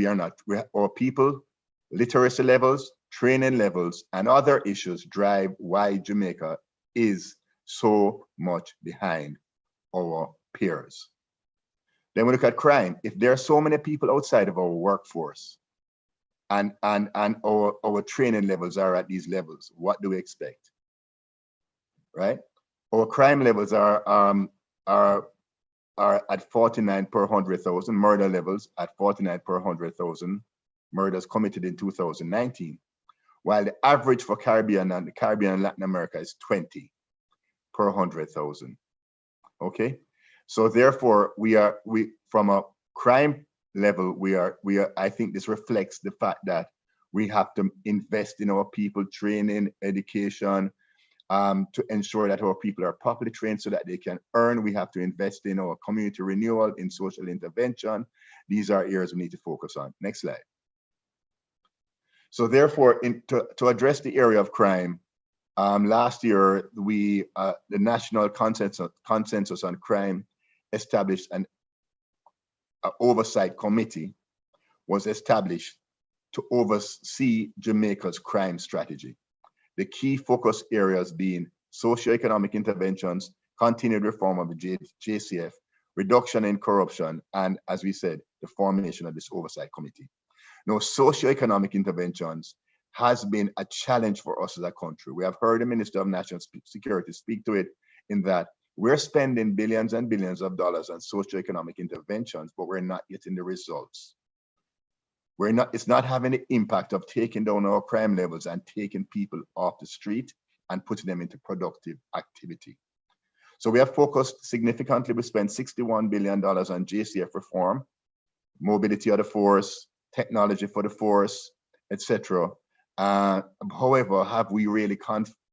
our people, literacy levels, training levels, and other issues drive why Jamaica is so much behind our peers. Then we look at crime. If there are so many people outside of our workforce and our training levels are at these levels, what do we expect? Right? Our crime levels are at 49 per 100,000, murder levels at 49 per 100,000 murders committed in 2019, while the average for Caribbean and Latin America is 20 per 100,000. Okay, so therefore we from a crime level, I think this reflects the fact that we have to invest in our people, training, education, to ensure that our people are properly trained so that they can earn. We have to invest in our community renewal, in social intervention. These are areas we need to focus on. Next slide. So therefore, to address the area of crime, last year, the National Consensus on Crime established an oversight committee was established to oversee Jamaica's crime strategy. The key focus areas being socioeconomic interventions, continued reform of the JCF, reduction in corruption, and as we said, the formation of this oversight committee. Now, socioeconomic interventions has been a challenge for us as a country. We have heard the Minister of National Security speak to it in that we're spending billions and billions of dollars on socioeconomic interventions, but we're not getting the results. It's not having the impact of taking down our crime levels and taking people off the street and putting them into productive activity. So we have focused significantly. We spent $61 billion on JCF reform. mobility of the force, technology for the force, etc. However, have we really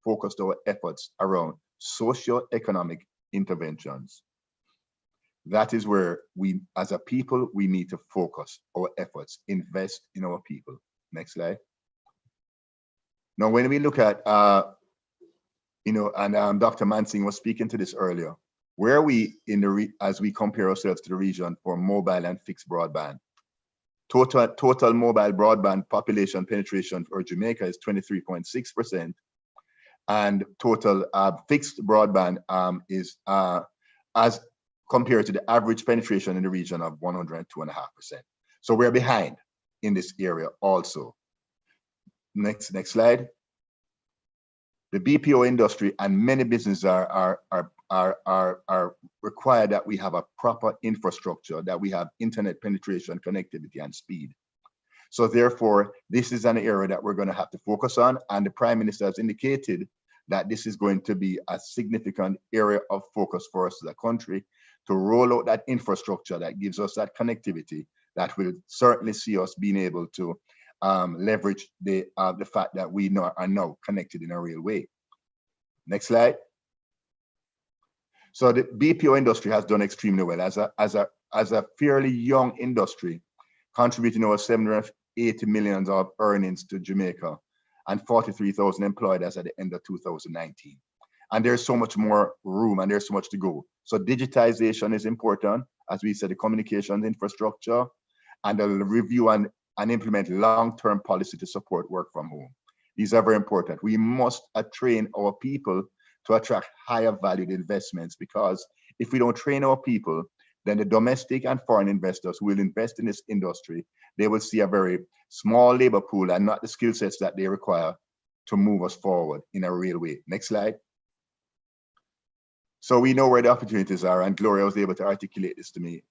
focused our efforts around socio-economic interventions? That is where we, as a people, we need to focus our efforts, invest in our people. Next slide. Now, when we look at, and Dr. Mansing was speaking to this earlier, where are we in the, as we compare ourselves to the region for mobile and fixed broadband? Total mobile broadband population penetration for Jamaica is 23.6%, and total fixed broadband is as compared to the average penetration in the region of 102.5%. So we're behind in this area also. Next slide. The BPO industry and many businesses are required that we have a proper infrastructure, that we have internet penetration, connectivity, and speed. So therefore, this is an area that we're going to have to focus on, and the Prime Minister has indicated that this is going to be a significant area of focus for us as a country to roll out that infrastructure that gives us that connectivity that will certainly see us being able to leverage the fact that we are now connected in a real way. Next slide. So the BPO industry has done extremely well as a fairly young industry, contributing over 780 million of earnings to Jamaica and 43,000 employed as at the end of 2019. And there's so much more room and there's so much to go. So digitization is important, as we said, the communications infrastructure, and the review and implement long-term policy to support work from home. These are very important. We must train our people to attract higher valued investments, because if we don't train our people, then the domestic and foreign investors who will invest in this industry, they will see a very small labor pool and not the skill sets that they require to move us forward in a real way. Next slide. So we know where the opportunities are, and Gloria was able to articulate this to me.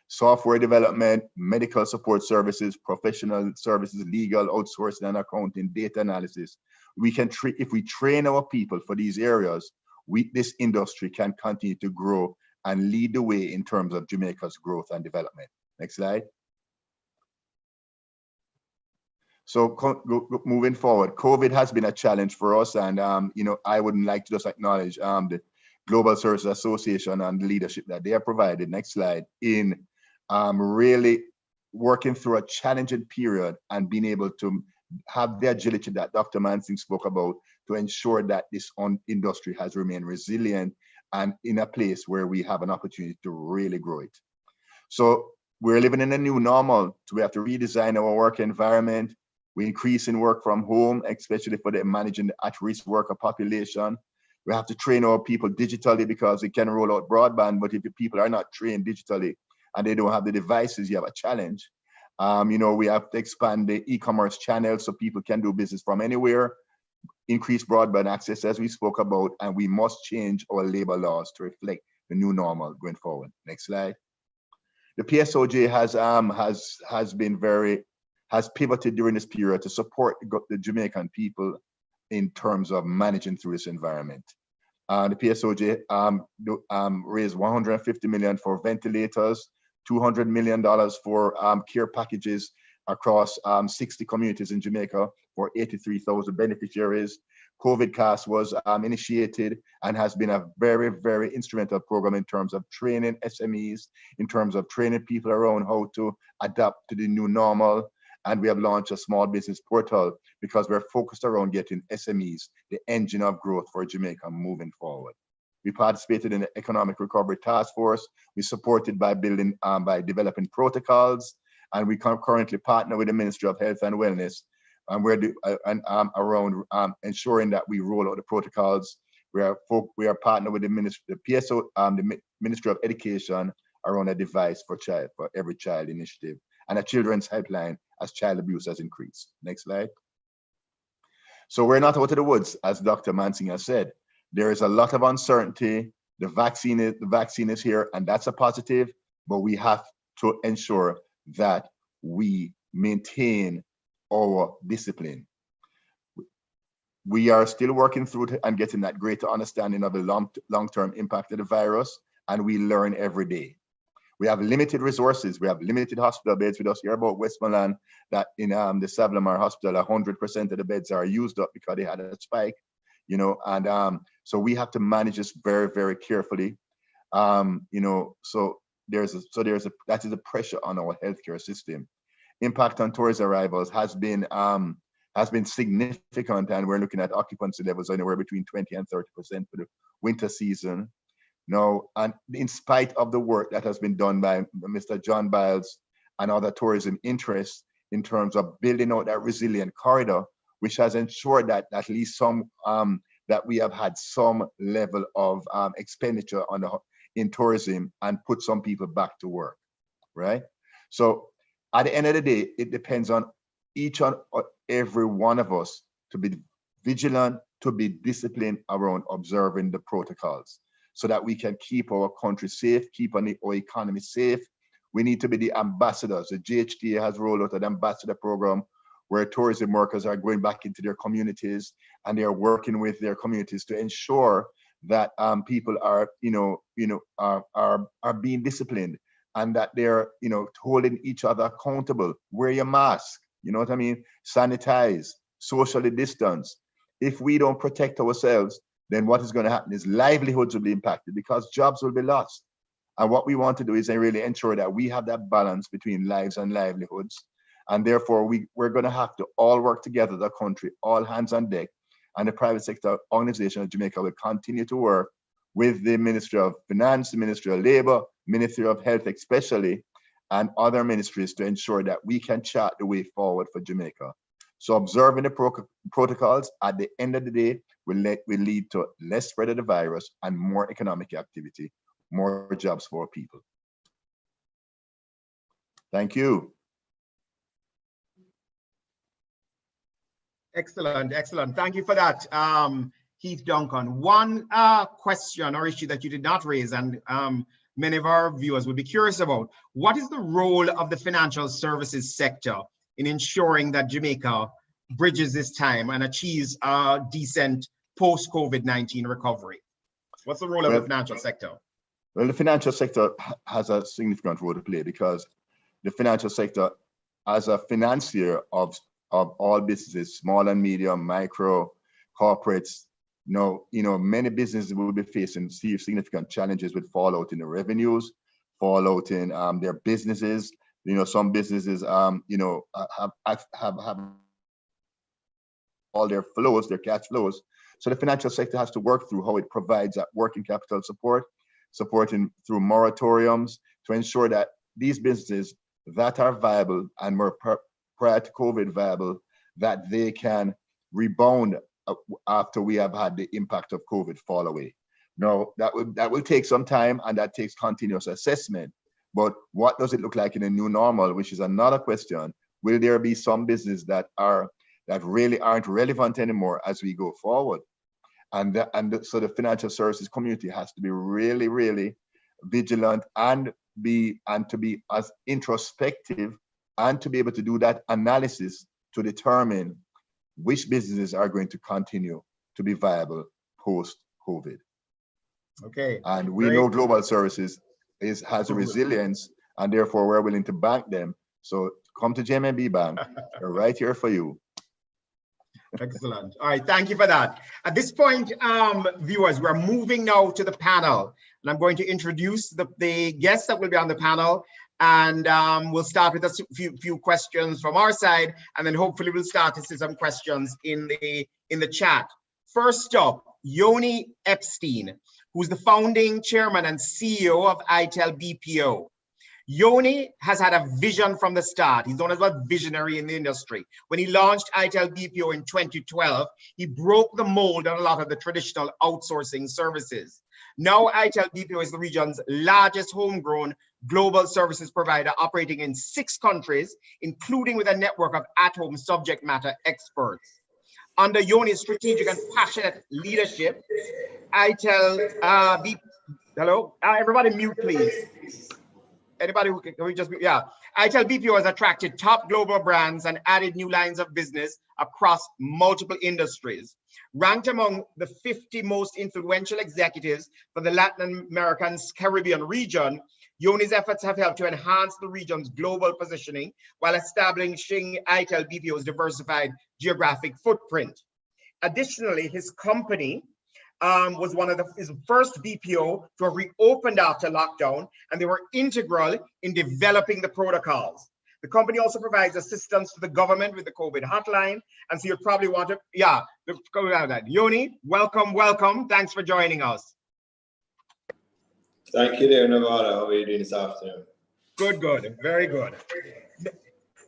Software development, medical support services, professional services, legal, outsourcing and accounting, data analysis. We can if we train our people for these areas, this industry can continue to grow and lead the way in terms of Jamaica's growth and development. Next slide. So moving forward, COVID has been a challenge for us, and I would like to just acknowledge the Global Services Association and the leadership that they have provided. Next slide. In really working through a challenging period and being able to have the agility that Dr. Mansing spoke about to ensure that this industry has remained resilient and in a place where we have an opportunity to really grow it. So we're living in a new normal, so we have to redesign our work environment. We're increasing work from home, especially for the managing the at-risk worker population. We have to train our people digitally, because we can roll out broadband, but if the people are not trained digitally and they don't have the devices, you have a challenge. We have to expand the e-commerce channel so people can do business from anywhere, increase broadband access as we spoke about, and we must change our labor laws to reflect the new normal going forward. Next slide. The PSOJ has pivoted during this period to support the Jamaican people in terms of managing through this environment. The PSOJ raised $150 million for ventilators, $200 million for care packages across 60 communities in Jamaica for 83,000 beneficiaries. COVID Cast was initiated and has been a very, very instrumental program in terms of training SMEs, in terms of training people around how to adapt to the new normal. And we have launched a small business portal because we're focused around getting SMEs, the engine of growth for Jamaica, moving forward. We participated in the Economic Recovery Task Force. We supported by developing protocols, and we currently partner with the Ministry of Health and Wellness, and we're around ensuring that we roll out the protocols. We are partnered with the Ministry of Education around a device for every child initiative, and a children's helpline as child abuse has increased. Next slide. So we're not out of the woods, as Dr. Mansing has said. There is a lot of uncertainty. The vaccine is here, and that's a positive, but we have to ensure that we maintain our discipline. We are still working through it and getting that greater understanding of the long-term impact of the virus, and we learn every day. We have limited resources. We have limited hospital beds. We just hear about Westmoreland that in the Savlamar Hospital, 100% of the beds are used up because they had a spike, you know, and so we have to manage this very, very carefully. You know, so that is a pressure on our healthcare system. Impact on tourist arrivals has been significant, and we're looking at occupancy levels anywhere between 20 and 30% for the winter season. Now, and in spite of the work that has been done by Mr. John Biles and other tourism interests in terms of building out that resilient corridor, which has ensured that at least some that we have had some level of expenditure in tourism and put some people back to work, right? So at the end of the day, it depends on each and every one of us to be vigilant, to be disciplined around observing the protocols so that we can keep our country safe, keep our economy safe. We need to be the ambassadors. The GHTA has rolled out an ambassador program where tourism workers are going back into their communities and they are working with their communities to ensure that people are, are being disciplined and that they're, holding each other accountable. Wear your mask, you know what I mean? Sanitize, socially distance. If we don't protect ourselves, then what is going to happen is livelihoods will be impacted because jobs will be lost. And what we want to do is really ensure that we have that balance between lives and livelihoods. And therefore, we're going to have to all work together, the country, all hands on deck. And the private sector organization of Jamaica will continue to work with the Ministry of Finance, the Ministry of Labor, Ministry of Health especially, and other ministries to ensure that we can chart the way forward for Jamaica. So observing the protocols at the end of the day will lead to less spread of the virus and more economic activity, more jobs for people. Thank you. Excellent, excellent. Thank you for that, Keith Duncan. One question or issue that you did not raise, and many of our viewers would be curious about, what is the role of the financial services sector in ensuring that Jamaica bridges this time and achieves a decent post-COVID-19 recovery? What's the role of the financial sector? Well, the financial sector has a significant role to play because the financial sector, as a financier of all businesses, small and medium, micro, corporates, many businesses will be facing significant challenges with fallout in the revenues, fallout in their businesses. Some businesses, have all their flows, their cash flows. So the financial sector has to work through how it provides that working capital support, supporting through moratoriums to ensure that these businesses that are viable and were prior to COVID viable, that they can rebound after we have had the impact of COVID fall away. Now, that will take some time and that takes continuous assessment. But what does it look like in a new normal, which is another question? Will there be some businesses that really aren't relevant anymore as we go forward? So the financial services community has to be really, really vigilant and to be as introspective and to be able to do that analysis to determine which businesses are going to continue to be viable post-COVID. Okay. And we know global services has a resilience, and therefore we're willing to bank them. So come to JMB Bank. We're right here for you. Excellent. All right, thank you for that. At this point, viewers, we're moving now to the panel, and I'm going to introduce the guests that will be on the panel, and we'll start with a few questions from our side, and then hopefully we'll start to see some questions in the chat. First up, Yoni Epstein, who's the founding chairman and CEO of ITEL BPO. Yoni has had a vision from the start. He's known as a visionary in the industry. When he launched ITEL BPO in 2012, he broke the mold on a lot of the traditional outsourcing services. Now, ITEL BPO is the region's largest homegrown global services provider, operating in 6 countries, including with a network of at-home subject matter experts. Under Yoni's strategic and passionate leadership, ITEL hello, everybody mute, please. Anybody who can we just, yeah. ITEL BPO has attracted top global brands and added new lines of business across multiple industries. Ranked among the 50 most influential executives for the Latin American Caribbean region, Yoni's efforts have helped to enhance the region's global positioning while establishing ITEL BPO's diversified geographic footprint. Additionally, his company was one of his first BPO to have reopened after lockdown, and they were integral in developing the protocols. The company also provides assistance to the government with the COVID hotline, and so you'll probably want to, go around that. Yoni, welcome. Thanks for joining us. Thank you there, Nevada. How are you doing this afternoon? Good, very good.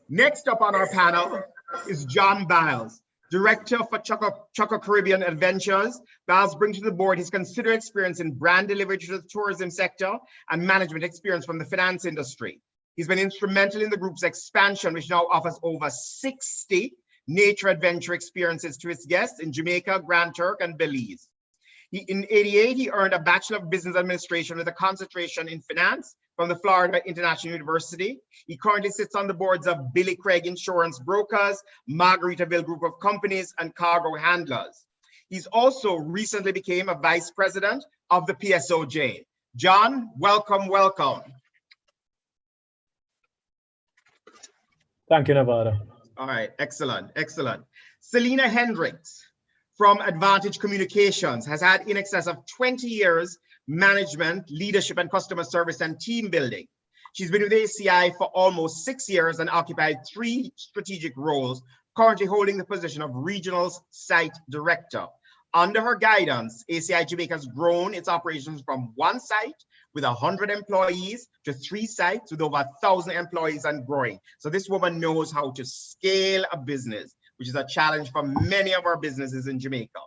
Next up on our panel is John Biles, Director for Choco Caribbean Adventures. Biles brings to the board his considered experience in brand delivery to the tourism sector and management experience from the finance industry. He's been instrumental in the group's expansion, which now offers over 60 nature adventure experiences to its guests in Jamaica, Grand Turk, and Belize. In '88, he earned a Bachelor of Business Administration with a concentration in finance from the Florida International University. He currently sits on the boards of Billy Craig Insurance Brokers, Margaritaville Group of Companies, and Cargo Handlers. He's also recently became a Vice President of the PSOJ. John, welcome. Thank you, Nevada. All right, excellent. Selena Hendricks from Advantage Communications has had in excess of 20 years management, leadership, and customer service and team building. She's been with ACI for almost 6 years and occupied 3 strategic roles, currently holding the position of Regional Site Director. Under her guidance, ACI Jamaica has grown its operations from 1 site with 100 employees to 3 sites with over 1,000 employees and growing. So this woman knows how to scale a business, which is a challenge for many of our businesses in Jamaica.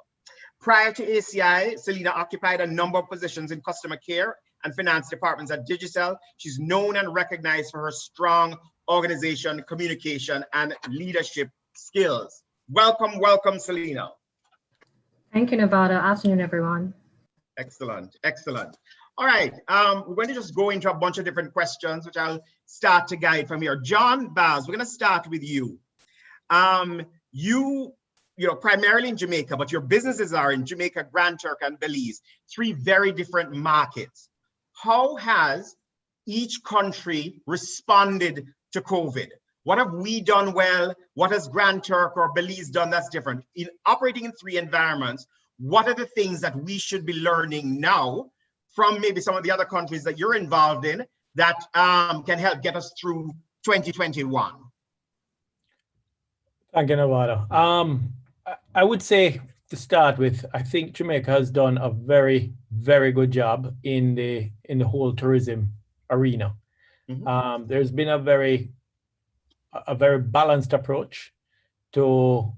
Prior to ACI, Selena occupied a number of positions in customer care and finance departments at Digicel. She's known and recognized for her strong organization, communication, and leadership skills. Welcome, Selena. Thank you, Nevada. Afternoon, everyone. Excellent. All right, we're going to just go into a bunch of different questions, which I'll start to guide from here. John Baz, we're going to start with you. You know, primarily in Jamaica, but your businesses are in Jamaica, Grand Turk, and Belize, 3 very different markets. How has each country responded to COVID? What have we done well? What has Grand Turk or Belize done that's different? In operating in 3 environments, what are the things that we should be learning now from maybe some of the other countries that you're involved in that can help get us through 2021? Thank you, Nevada. I would say to start with, I think Jamaica has done a very, very good job in the whole tourism arena. Mm-hmm. There's been a very balanced approach to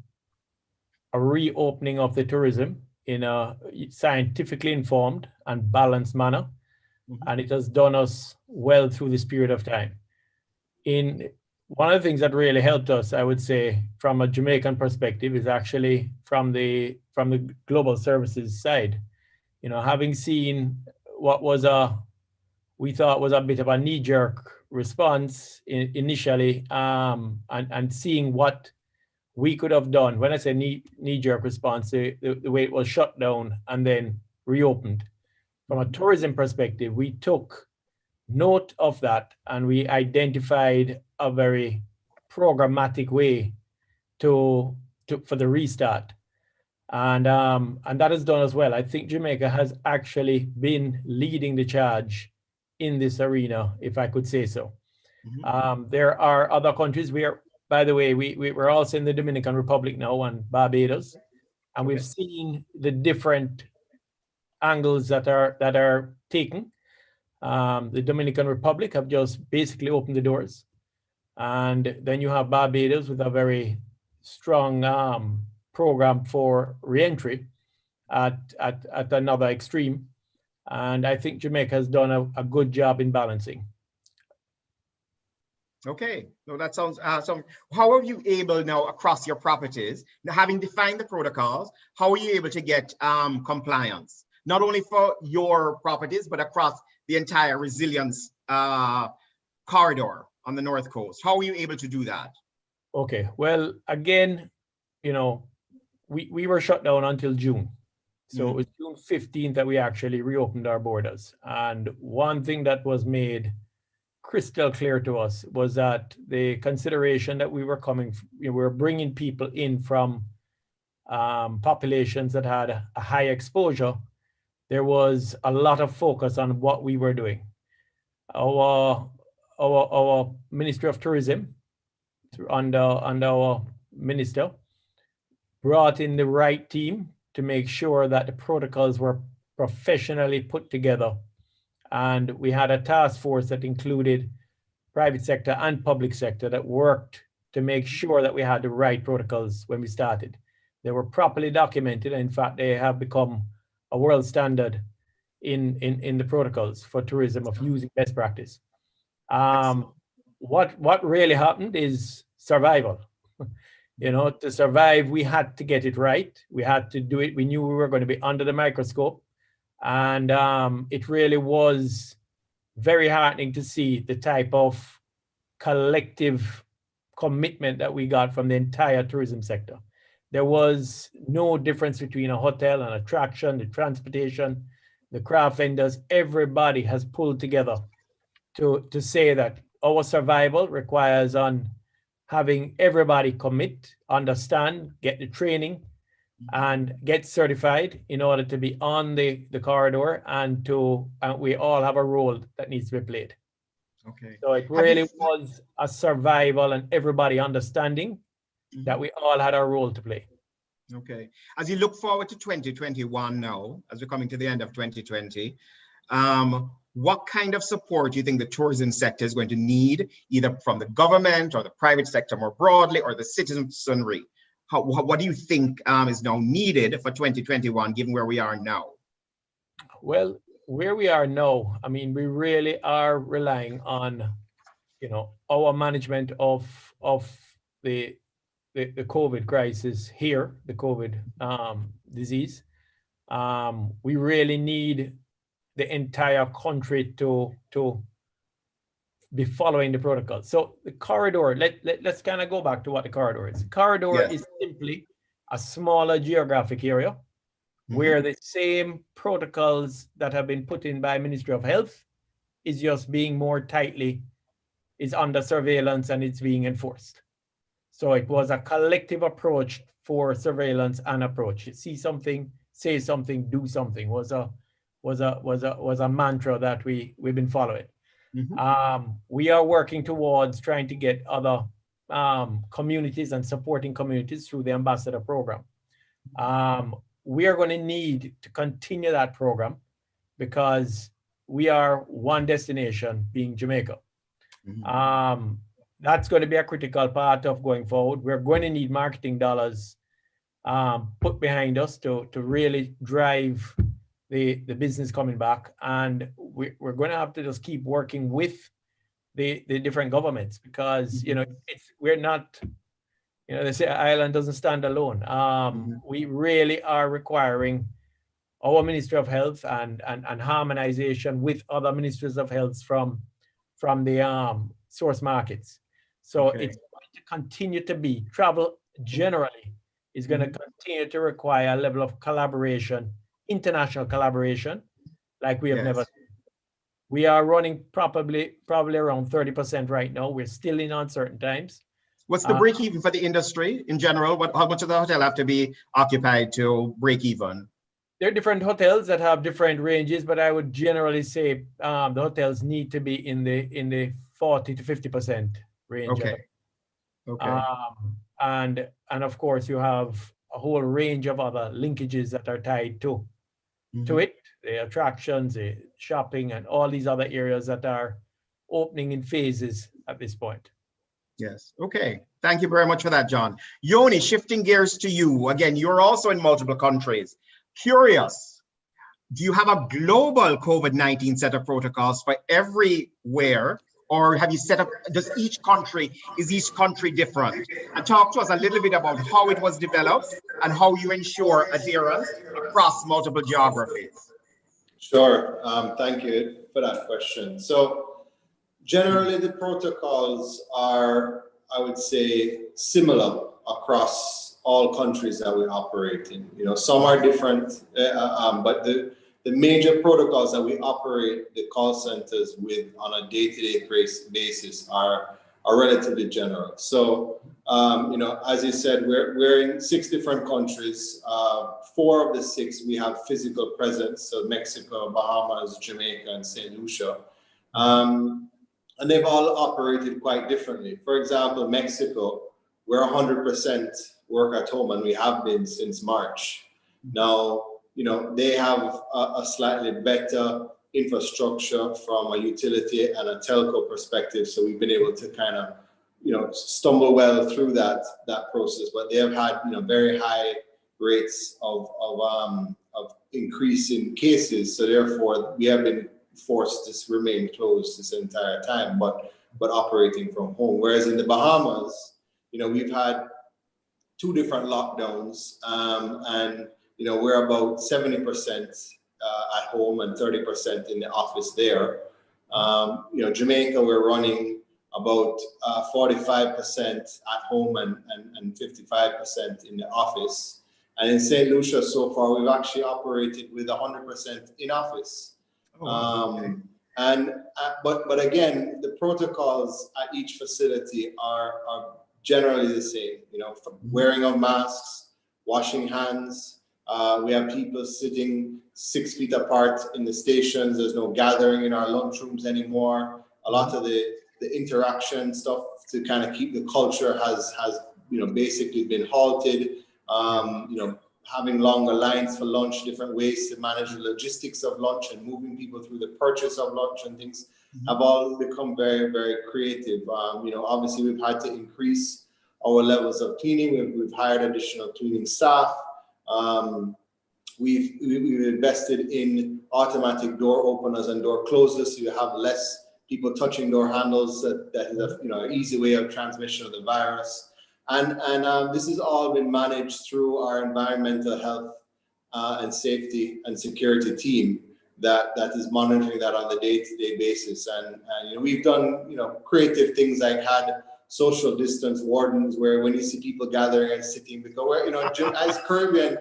a reopening of the tourism in a scientifically informed and balanced manner. Mm-hmm. And it has done us well through this period of time. One of the things that really helped us, I would say, from a Jamaican perspective, is actually from the global services side. You know, having seen what we thought was a bit of a knee-jerk response initially, and seeing what we could have done. When I say knee-jerk response, the way it was shut down and then reopened. From a tourism perspective, we took note of that and we identified a very programmatic way for the restart, and that has done as well. I think Jamaica has actually been leading the charge in this arena, if I could say so. Mm-hmm. There are other countries where, by the way, we're also in the Dominican Republic now and Barbados, and we've seen the different angles that are taken. The Dominican Republic have just basically opened the doors. And then you have Barbados with a very strong program for reentry at another extreme. And I think Jamaica has done a good job in balancing. Okay, no, that sounds awesome. How are you able now across your properties, now having defined the protocols, how are you able to get compliance, not only for your properties, but across the entire resilience corridor on the North Coast? How are you able to do that? Okay, well, again, you know, we were shut down until June. So it was June 15th that we actually reopened our borders. And one thing that was made crystal clear to us was that the consideration that we were we were bringing people in from populations that had a high exposure. There was a lot of focus on what we were doing. Our Ministry of Tourism, under our minister, brought in the right team to make sure that the protocols were professionally put together. And we had a task force that included private sector and public sector that worked to make sure that we had the right protocols when we started. They were properly documented. And in fact, they have become a world standard in the protocols for tourism of using best practice. What really happened is survival. You know, to survive, we had to get it right. We had to do it. We knew we were going to be under the microscope. And it really was very heartening to see the type of collective commitment that we got from the entire tourism sector. There was no difference between a hotel, an attraction, the transportation, the craft vendors. Everybody has pulled together to say that our survival requires on having everybody commit, understand, get the training, and get certified in order to be on the corridor, and we all have a role that needs to be played. Okay. So it really was a survival and everybody understanding that we all had our role to play. Okay. As you look forward to 2021 now, as we're coming to the end of 2020, what kind of support do you think the tourism sector is going to need, either from the government or the private sector more broadly, or the citizenry? What do you think is now needed for 2021, given where we are now? Well, where we are now, I mean, we really are relying on, you know, our management of the COVID crisis here, the COVID disease. We really need the entire country to be following the protocol. So the corridor, let's kind of go back to what the corridor is. The corridor is simply a smaller geographic area where the same protocols that have been put in by Ministry of Health is just being more tightly, is under surveillance and it's being enforced. So it was a collective approach for surveillance and approach. See something, say something, do something was a mantra that we've been following. We are working towards trying to get other communities and supporting communities through the ambassador program. We are going to need to continue that program because we are one destination, being Jamaica. That's going to be a critical part of going forward. We're going to need marketing dollars put behind us to really drive the business coming back. And we're going to have to just keep working with the different governments because, you know, we're not, you know, they say Ireland doesn't stand alone. We really are requiring our Ministry of Health and harmonization with other ministries of health from the source markets. So it's going to continue to be, travel generally is going to continue to require a level of collaboration, international collaboration, like we have never seen. We are running probably around 30% right now. We're still in uncertain times. What's the break even for the industry in general? How much of the hotel have to be occupied to break even? There are different hotels that have different ranges, but I would generally say the hotels need to be in the 40 to 50% range. And of course you have a whole range of other linkages that are tied to it, the attractions, the shopping, and all these other areas that are opening in phases at this point. Yes. Okay. Thank you very much for that, John. Yoni, shifting gears to you. Again, you're also in multiple countries. Curious, do you have a global COVID-19 set of protocols for everywhere? Or have you set up, is each country different? And talk to us a little bit about how it was developed and how you ensure adherence across multiple geographies. Sure. Thank you for that question. So generally the protocols are, I would say, similar across all countries that we operate in. You know, some are different, but the major protocols that we operate the call centers with on a day-to-day basis are relatively general. So, you know, as you said, we're in 6 different countries. 4 of the 6 we have physical presence, so Mexico, Bahamas, Jamaica, and St. Lucia. And they've all operated quite differently. For example, Mexico, we're 100% work at home, and we have been since March. Now, you know, they have a slightly better infrastructure from a utility and a telco perspective. So we've been able to kind of, you know, stumble well through that process. But they have had, you know, very high rates of increase in cases. So therefore, we have been forced to remain closed this entire time, but operating from home. Whereas in the Bahamas, you know, we've had 2 different lockdowns, and you know, we're about 70% at home and 30% in the office there. You know, Jamaica, we're running about 45% at home and 55% in the office. And in St. Lucia, so far, we've actually operated with 100% in office. Okay. But again, the protocols at each facility are generally the same. You know, wearing of masks, washing hands. We have people sitting 6 feet apart in the stations. There's no gathering in our lunchrooms anymore. A lot of the interaction stuff to kind of keep the culture has you know, basically been halted. You know, having longer lines for lunch, different ways to manage the logistics of lunch and moving people through the purchase of lunch and things have all become very, very creative. You know, obviously we've had to increase our levels of cleaning. We've hired additional cleaning staff. We've invested in automatic door openers and door closers, so you have less people touching door handles. That is a, you know, an easy way of transmission of the virus. And this has all been managed through our environmental health and safety and security team that is monitoring that on the day-to-day basis. And you know, we've done, you know, creative things like had social distance wardens, where when you see people gathering and sitting, because we're, you know, as Caribbean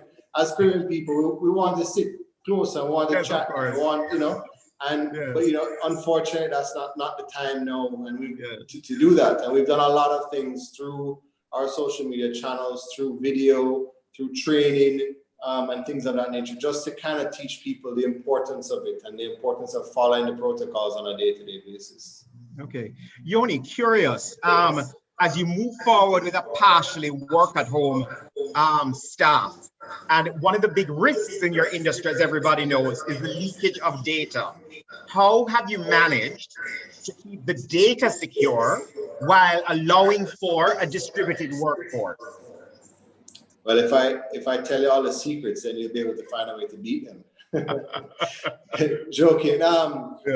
people, we want to sit close and want to chat, and want, you know, and but you know, unfortunately, that's not the time now, and we to do that. And we've done a lot of things through our social media channels, through video, through training, and things of that nature, just to kind of teach people the importance of it and the importance of following the protocols on a day-to-day basis. Okay, Yoni, curious, as you move forward with a partially work at home staff, and one of the big risks in your industry, as everybody knows, is the leakage of data. How have you managed to keep the data secure while allowing for a distributed workforce? Well, if I tell you all the secrets, then you'll be able to find a way to beat them. Joking.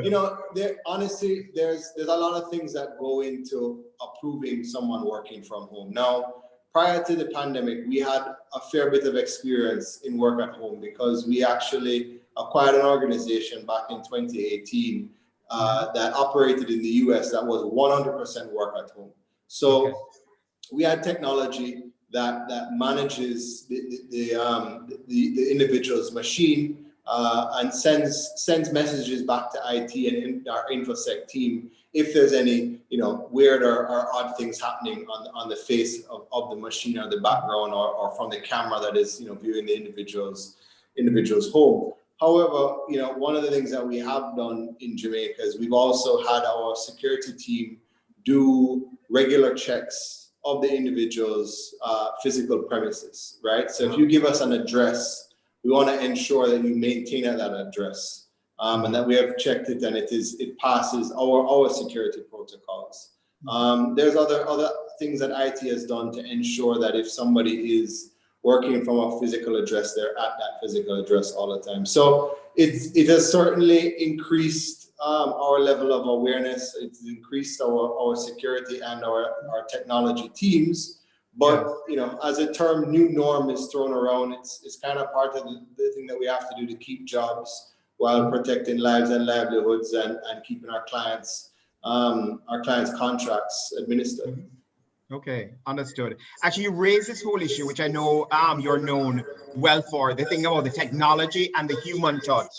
You know, honestly, there's a lot of things that go into approving someone working from home. Now, prior to the pandemic, we had a fair bit of experience in work at home, because we actually acquired an organization back in 2018 that operated in the US that was 100% work at home. So we had technology that manages the individual's machine and sends messages back to IT and our InfoSec team if there's any, you know, weird or odd things happening on the face of the machine or the background or from the camera that is, you know, viewing the individual's home. However, you know, one of the things that we have done in Jamaica is we've also had our security team do regular checks of the individual's physical premises, right? So if you give us an address, we want to ensure that you maintain at that address, and that we have checked it and it passes our security protocols. There's other things that IT has done to ensure that if somebody is working from a physical address, they're at that physical address all the time. So it has certainly increased our level of awareness. It's increased our security and our technology teams. But you know, as the term "new norm" is thrown around, it's kind of part of the thing that we have to do to keep jobs while protecting lives and livelihoods and keeping our clients' contracts administered. Okay, understood. Actually, you raised this whole issue, which I know you're known well for, the thing about the technology and the human touch,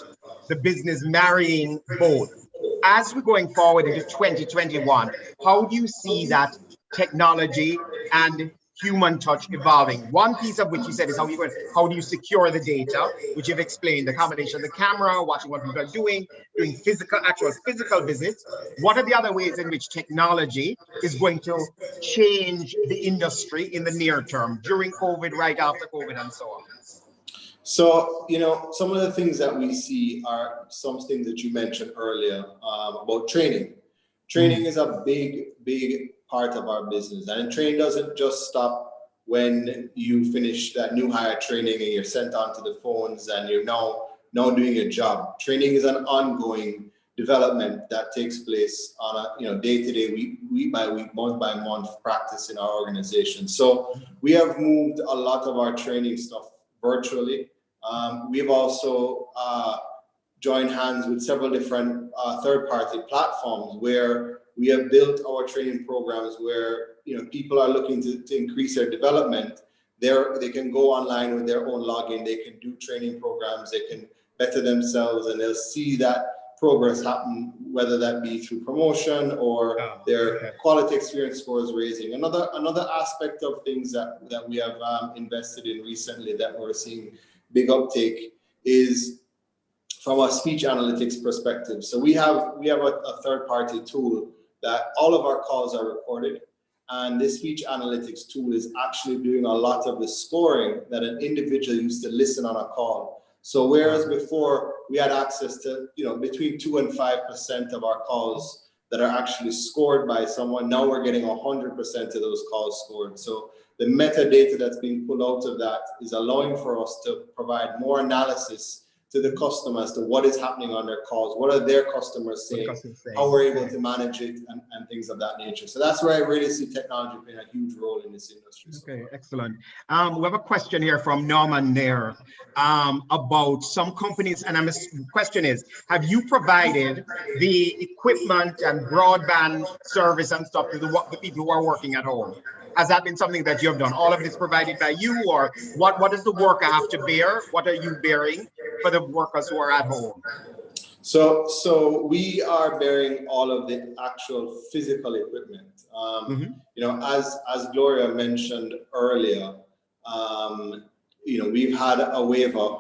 the business marrying both. As we're going forward into 2021, how do you see that technology and human touch evolving? One piece of which you said is how do you secure the data, which you've explained, the combination of the camera, watching what people are doing actual physical visits. What are the other ways in which technology is going to change the industry in the near term, during COVID, right after COVID, and so on? So, some of the things that we see are some things that you mentioned earlier about training. Training is a big part of our business, and training doesn't just stop when you finish that new hire training and you're sent onto the phones and you're now doing your job. Training is an ongoing development that takes place on a day-to-day, week by week, month by month practice in our organization. So we have moved a lot of our training stuff virtually. We've also joined hands with several different third-party platforms where we have built our training programs where people are looking to increase their development. They can go online with their own login. They can do training programs. They can better themselves, and they'll see that progress happen, whether that be through promotion or their quality experience scores raising. Another aspect of things that we have invested in recently that we're seeing big uptake is from a speech analytics perspective. So we have a third-party tool that all of our calls are recorded, and this speech analytics tool is actually doing a lot of the scoring that an individual used to listen on a call. So whereas before we had access to between 2 and 5% of our calls that are actually scored by someone, now we're getting 100% of those calls scored. So the metadata that's being pulled out of that is allowing for us to provide more analysis to the customers to what is happening on their calls, what are their customers saying, how we're able to manage it, and things of that nature. So that's where I really see technology playing a huge role in this industry. Okay, excellent. We have a question here from Norman Nair about some companies, and the question is, have you provided the equipment and broadband service and stuff to the people who are working at home? Has that been something that you have done? All of this provided by you, or what does the worker have to bear? What are you bearing for the workers who are at home? So we are bearing all of the actual physical equipment. As Gloria mentioned earlier, we've had a waiver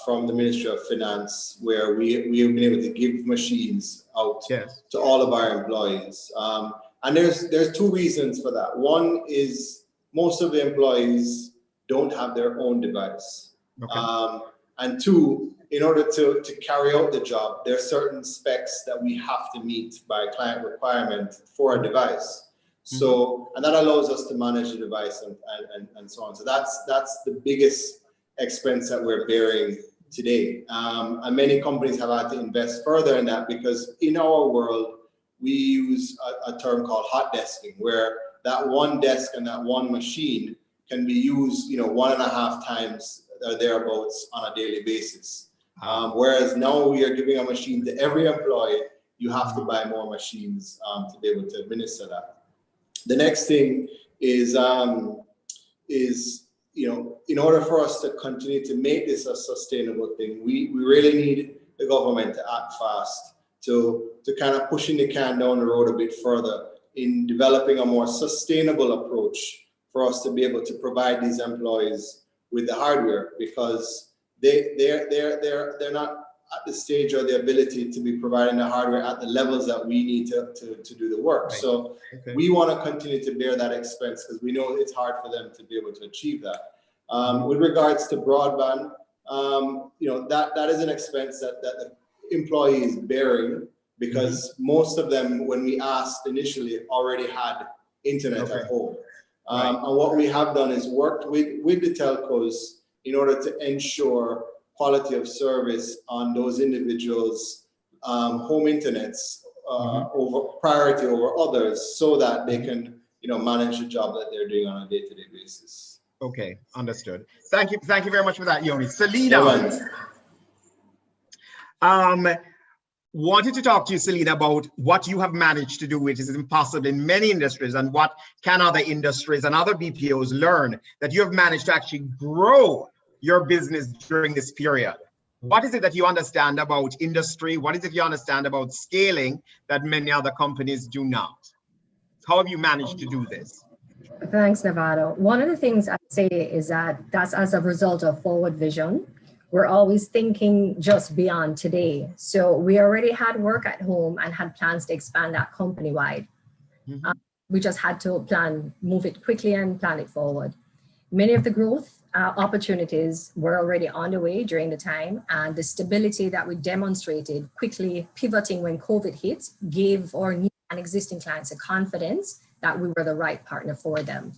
from the Ministry of Finance where we have been able to give machines out to all of our employees. And there's two reasons for that. One is most of the employees don't have their own device. And two, in order to carry out the job, there are certain specs that we have to meet by client requirement for a device. So, and that allows us to manage the device and so on. So that's the biggest expense that we're bearing today. And many companies have had to invest further in that because in our world, we use a term called hot desking, where that one desk and that one machine can be used, 1.5 times or thereabouts on a daily basis. Whereas now we are giving a machine to every employee, you have to buy more machines to be able to administer that. The next thing is in order for us to continue to make this a sustainable thing, we really need the government to act fast to kind of pushing the can down the road a bit further in developing a more sustainable approach for us to be able to provide these employees with the hardware, because they're not at the stage or the ability to be providing the hardware at the levels that we need to do the work. Right. So we want to continue to bear that expense because we know it's hard for them to be able to achieve that. With regards to broadband, that is an expense that the employee is bearing, because most of them, when we asked initially, already had internet at home. And what we have done is worked with the telcos in order to ensure quality of service on those individuals' home internets over priority over others, so that they can manage the job that they're doing on a day-to-day basis. Okay, understood. Thank you very much for that, Yoni. Selena, wanted to talk to you, Selena, about what you have managed to do, which is impossible in many industries, and what can other industries and other BPOs learn, that you have managed to actually grow your business during this period. What is it that you understand about industry? What is it you understand about scaling that many other companies do not? How have you managed to do this? Thanks, Nevada. One of the things I'd say is that that's as a result of forward vision. We're always thinking just beyond today. So we already had work at home and had plans to expand that company-wide. Mm-hmm. We just had to move it quickly and plan it forward. Many of the growth opportunities were already on the way during the time, and the stability that we demonstrated quickly pivoting when COVID hit gave our new and existing clients a confidence that we were the right partner for them.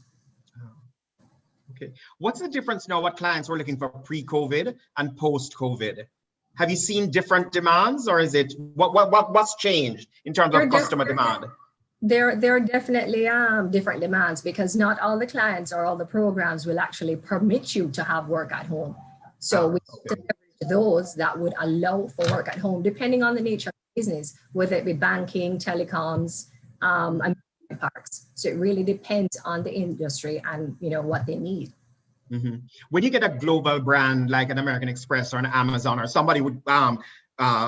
Okay, what's the difference now, what clients were looking for pre-COVID and post-COVID? Have you seen different demands, or is it, what's changed in terms of customer demand? There are definitely different demands, because not all the clients or all the programs will actually permit you to have work at home. So we leverage those that would allow for work at home, depending on the nature of the business, whether it be banking, telecoms, and parks. So it really depends on the industry and what they need. Mm-hmm. When you get a global brand like an American Express or an Amazon or somebody with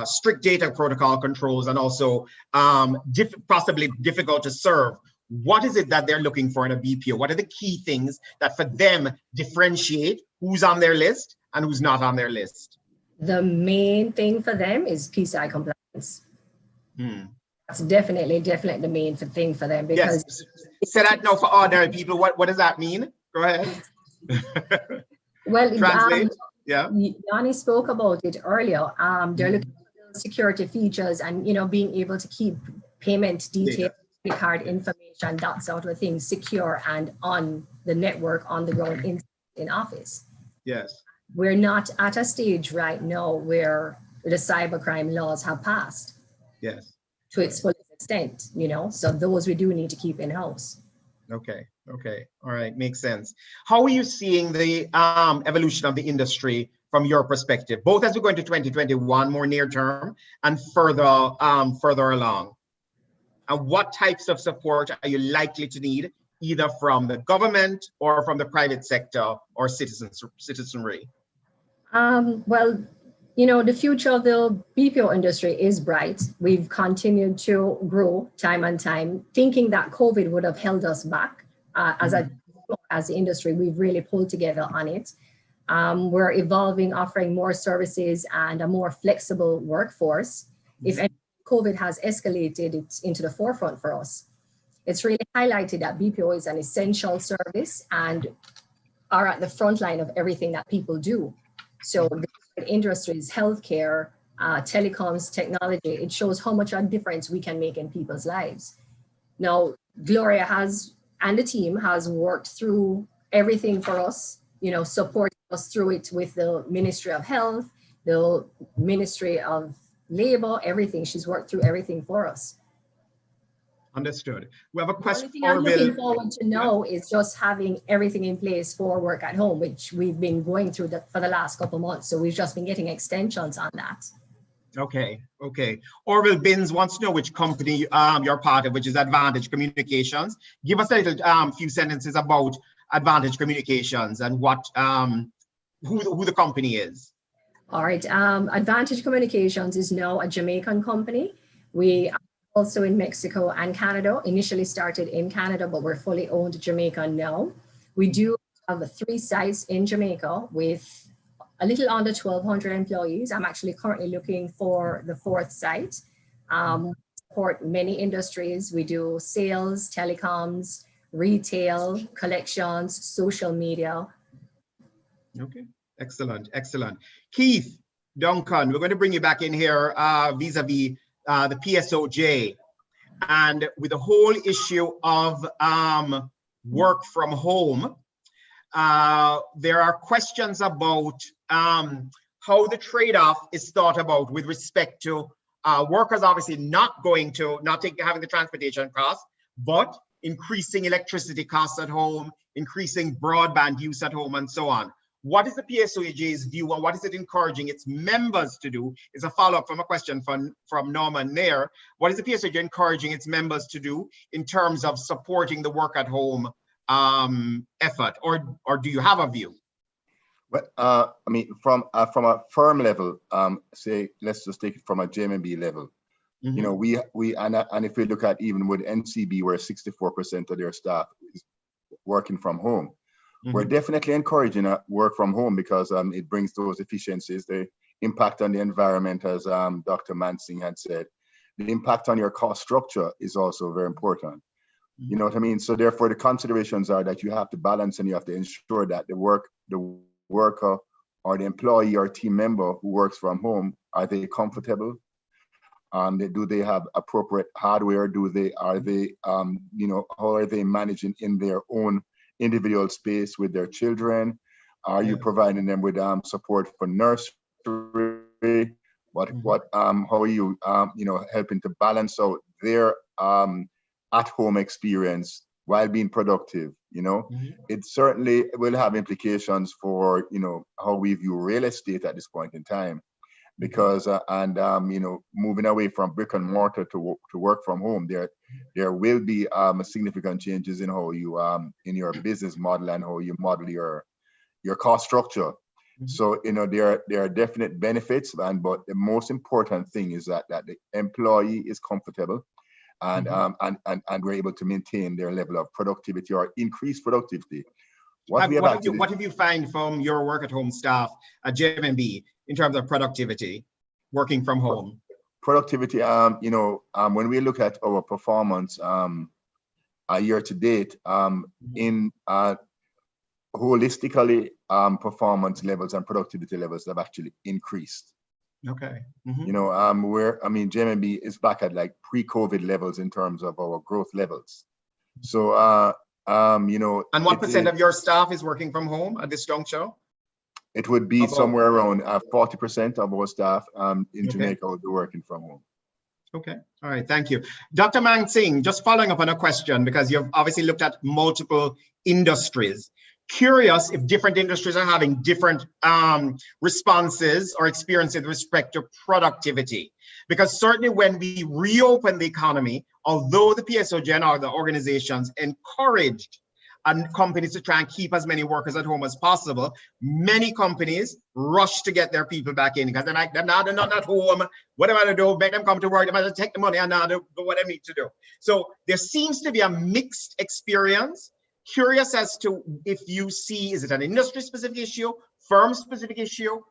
strict data protocol controls and also possibly difficult to serve, what is it that they're looking for in a BPO? What are the key things that for them differentiate who's on their list and who's not on their list? The main thing for them is PCI compliance. That's definitely the main thing for them, because say that now for ordinary people. What does that mean? Go ahead. Well, translate. Yanni spoke about it earlier. They're looking for security features and being able to keep payment details, card information, that sort of thing secure and on the network, on the ground in office. Yes. We're not at a stage right now where the cybercrime laws have passed. Yes. To its full extent, so those we do need to keep in house. Okay. All right. Makes sense. How are you seeing the evolution of the industry from your perspective, both as we go into 2021, more near term, and further along? And what types of support are you likely to need, either from the government or from the private sector or citizenry? Well, the future of the BPO industry is bright. We've continued to grow time and time, thinking that COVID would have held us back. As the industry, we've really pulled together on it. We're evolving, offering more services and a more flexible workforce. If COVID has escalated it into the forefront for us, it's really highlighted that BPO is an essential service and are at the front line of everything that people do. So the industries, healthcare, telecoms, technology, it shows how much a difference we can make in people's lives. Now, Gloria and the team has worked through everything for us, supporting us through it with the Ministry of Health, the Ministry of Labor, everything. She's worked through everything for us. Understood. We have a question. The only thing I'm looking forward to know is just having everything in place for work at home, which we've been going through for the last couple of months. So we've just been getting extensions on that. Okay. Orville Binns wants to know which company you're part of, which is Advantage Communications. Give us a little few sentences about Advantage Communications and what who the company is. All right. Advantage Communications is now a Jamaican company. We are also in Mexico and Canada. Initially started in Canada, but we're fully owned Jamaica now. We do have 3 sites in Jamaica with a little under 1,200 employees. I'm actually currently looking for the 4th site. We support many industries. We do sales, telecoms, retail, collections, social media. Okay, excellent. Keith Duncan, we're going to bring you back in here vis-a-vis the PSOJ, and with the whole issue of work from home. There are questions about how the trade-off is thought about with respect to workers obviously not having the transportation costs, but increasing electricity costs at home, increasing broadband use at home, and so on. what is the PSOAJ's view and what is it encouraging its members to do? Is a follow-up from a question from Norman Nair. What is the PSOAJ encouraging its members to do in terms of supporting the work at home effort, or do you have a view? Well, I mean, from a firm level, say, let's just take it from a JMB level. Mm-hmm. You know, we and if we look at even with NCB, where 64% of their staff is working from home, mm-hmm. we're definitely encouraging work from home because it brings those efficiencies, the impact on the environment, as Dr. Mansing had said. The impact on your cost structure is also very important. You know what I mean? So therefore, the considerations are that you have to balance and you have to ensure that the worker or the employee or team member who works from home, are they comfortable? Do they have appropriate hardware? Are they you know, how are they managing in their own individual space with their children? Are you providing them with support for nursery? How are you you know, helping to balance out their at-home experience while being productive? You know, it certainly will have implications for, you know, how we view real estate at this point in time, because you know, moving away from brick and mortar to work from home, there will be significant changes in how you in your business model and how you model your cost structure. So, you know, there are definite benefits, but the most important thing is that the employee is comfortable and we're able to maintain their level of productivity or increase productivity. What have you find from your work at home staff at JMB in terms of productivity, working from home? Productivity, you know, when we look at our performance year to date, in holistically, performance levels and productivity levels have actually increased. Okay. You know, JMB is back at like pre-COVID levels in terms of our growth levels. So, you know. And what percent of your staff is working from home at this juncture? It would be somewhere around 40% of our staff in Jamaica would be working from home. Okay. All right. Thank you. Dr. Mansing, just following up on a question, because you've obviously looked at multiple industries. Curious if different industries are having different responses or experiences with respect to productivity. Because certainly when we reopen the economy, although the PSOJ and other organizations encouraged companies to try and keep as many workers at home as possible, many companies rush to get their people back in because they're like, they're not at home. What am I to do? Make them come to work. They're going to take the money and now do what they need to do. So there seems to be a mixed experience. Curious as to if you see, is it an industry specific issue, firm specific issue?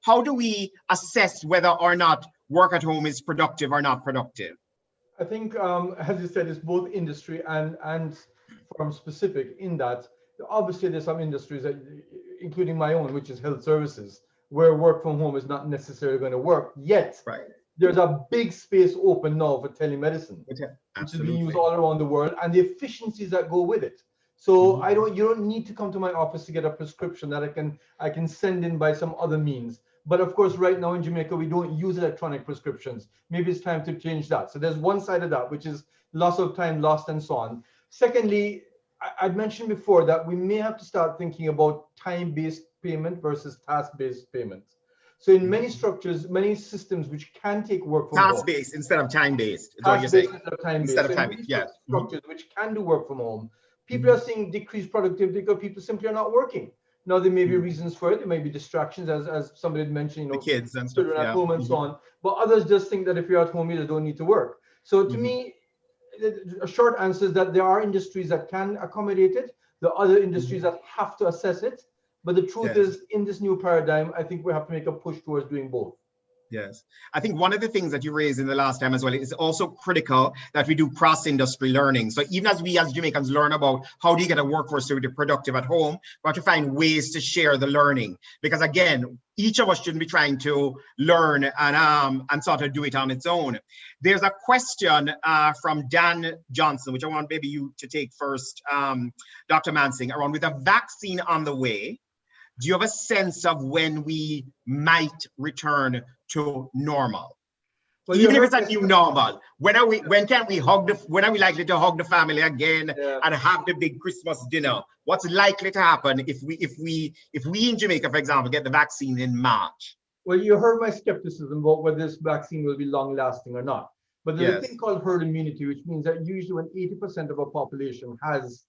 How do we assess whether or not work at home is productive or not productive? I think, as you said, it's both industry and firm specific in that obviously there's some industries that, including my own, which is health services, where work from home is not necessarily going to work yet. Right. There's a big space open now for telemedicine, which is being used all around the world, and the efficiencies that go with it. So you don't need to come to my office to get a prescription that I can send in by some other means. But of course, right now in Jamaica, we don't use electronic prescriptions. Maybe it's time to change that. So there's one side of that, which is loss of time lost and so on. Secondly, I'd mentioned before that we may have to start thinking about time-based payment versus task-based payment. So in many structures, many systems which can take work from home. Task-based instead of time-based, is what you're saying. Instead of time-based. Instead of time-based, yes. Structures which can do work from home. People are seeing decreased productivity because people simply are not working. Now, there may be reasons for it. There may be distractions, as somebody had mentioned, you know, the kids and stuff, children at home and so on. But others just think that if you're at home, you just don't need to work. So to me, a short answer is that there are industries that can accommodate it. There are other industries that have to assess it. But the truth is, in this new paradigm, I think we have to make a push towards doing both. Yes. I think one of the things that you raised in the last time as well is also critical that we do cross-industry learning. So even as we as Jamaicans learn about how do you get a workforce to be productive at home, we have to find ways to share the learning. Because again, each of us shouldn't be trying to learn and sort of do it on its own. There's a question from Dan Johnson, which I want maybe you to take first, Dr. Mansing, around with a vaccine on the way. Do you have a sense of when we might return to normal? Well, even if it's a new normal, when can we when are we likely to hug the family again and have the big Christmas dinner? What's likely to happen if we in Jamaica, for example, get the vaccine in March? Well, you heard my skepticism about whether this vaccine will be long lasting or not. But there's a thing called herd immunity, which means that usually when 80% of our population has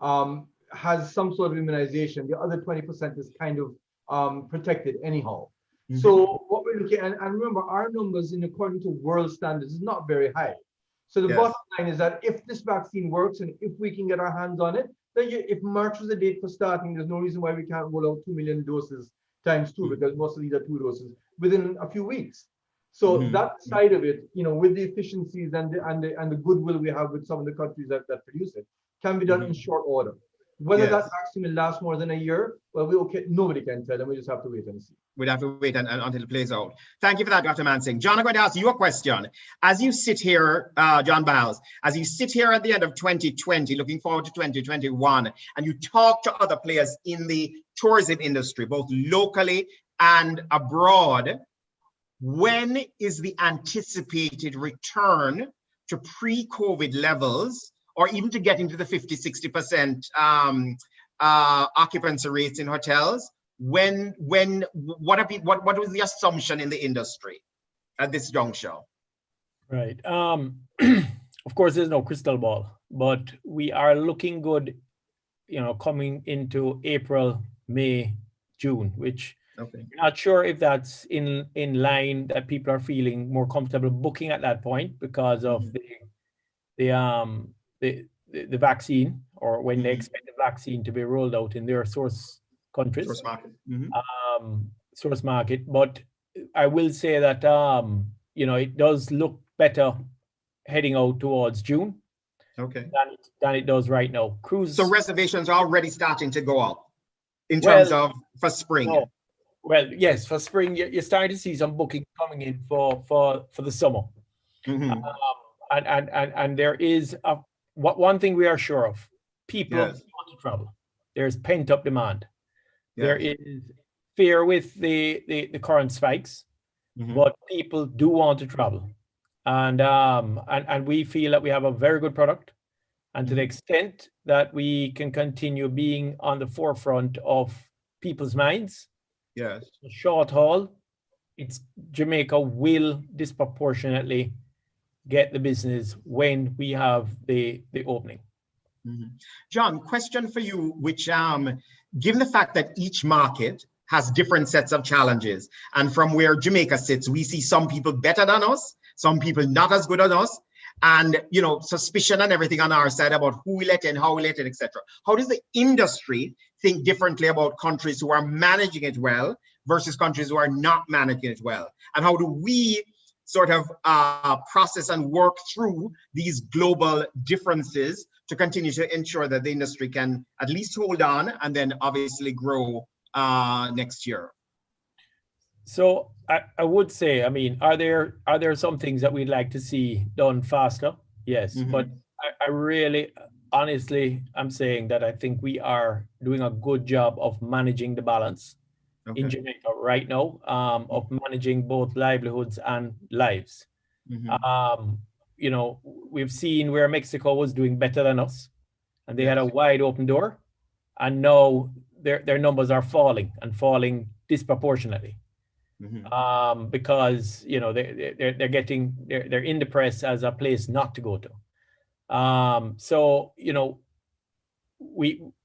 some sort of immunization, the other 20% is kind of protected anyhow. Mm-hmm. So what we're looking at, and remember, our numbers in according to world standards is not very high. So the bottom line is that if this vaccine works and if we can get our hands on it, then if March is the date for starting, there's no reason why we can't roll out 2 million doses times 2, because most of these are 2 doses within a few weeks. So that side of it, with the efficiencies and the goodwill we have with some of the countries that produce it, can be done in short order. Whether that vaccine will last more than a year, well, nobody can tell, and we just have to wait and see. We'll have to wait until it plays out. Thank you for that, Dr. Mansingh. John, I'm going to ask you a question. As you sit here, John Biles, as you sit here at the end of 2020, looking forward to 2021, and you talk to other players in the tourism industry, both locally and abroad, when is the anticipated return to pre-COVID levels, or even to get into the 50-60% occupancy rates in hotels? What was the assumption in the industry at this juncture? Right. Of course, there's no crystal ball, but we are looking good, coming into April, May, June, which I'm not sure if that's in line that people are feeling more comfortable booking at that point because of the vaccine, or when they expect the vaccine to be rolled out in their source countries. Source market. Source market. But I will say that, it does look better heading out towards June than it does right now. Cruise. So reservations are already starting to go up in terms of for spring. No. Well, yes, for spring, you're starting to see some booking coming in for the summer. And there is one thing we are sure of: people want to travel. There's pent-up demand. There is fear with the current spikes, but people do want to travel, and we feel that we have a very good product, and to the extent that we can continue being on the forefront of people's minds. Yes. Short haul, Jamaica will disproportionately get the business when we have the opening. John, question for you, which given the fact that each market has different sets of challenges, and from where Jamaica sits, we see some people better than us, some people not as good as us, and suspicion and everything on our side about who we let in, how we let in, etc. How does the industry think differently about countries who are managing it well versus countries who are not managing it well? And how do we sort of process and work through these global differences to continue to ensure that the industry can at least hold on and then obviously grow next year? So I would say, are there some things that we'd like to see done faster? Yes, but I really, honestly, I'm saying that I think we are doing a good job of managing the balance in Jamaica right now, of managing both livelihoods and lives. We've seen where Mexico was doing better than us, and they had a wide open door, and now their numbers are falling disproportionately. Because they're in the press as a place not to go to. So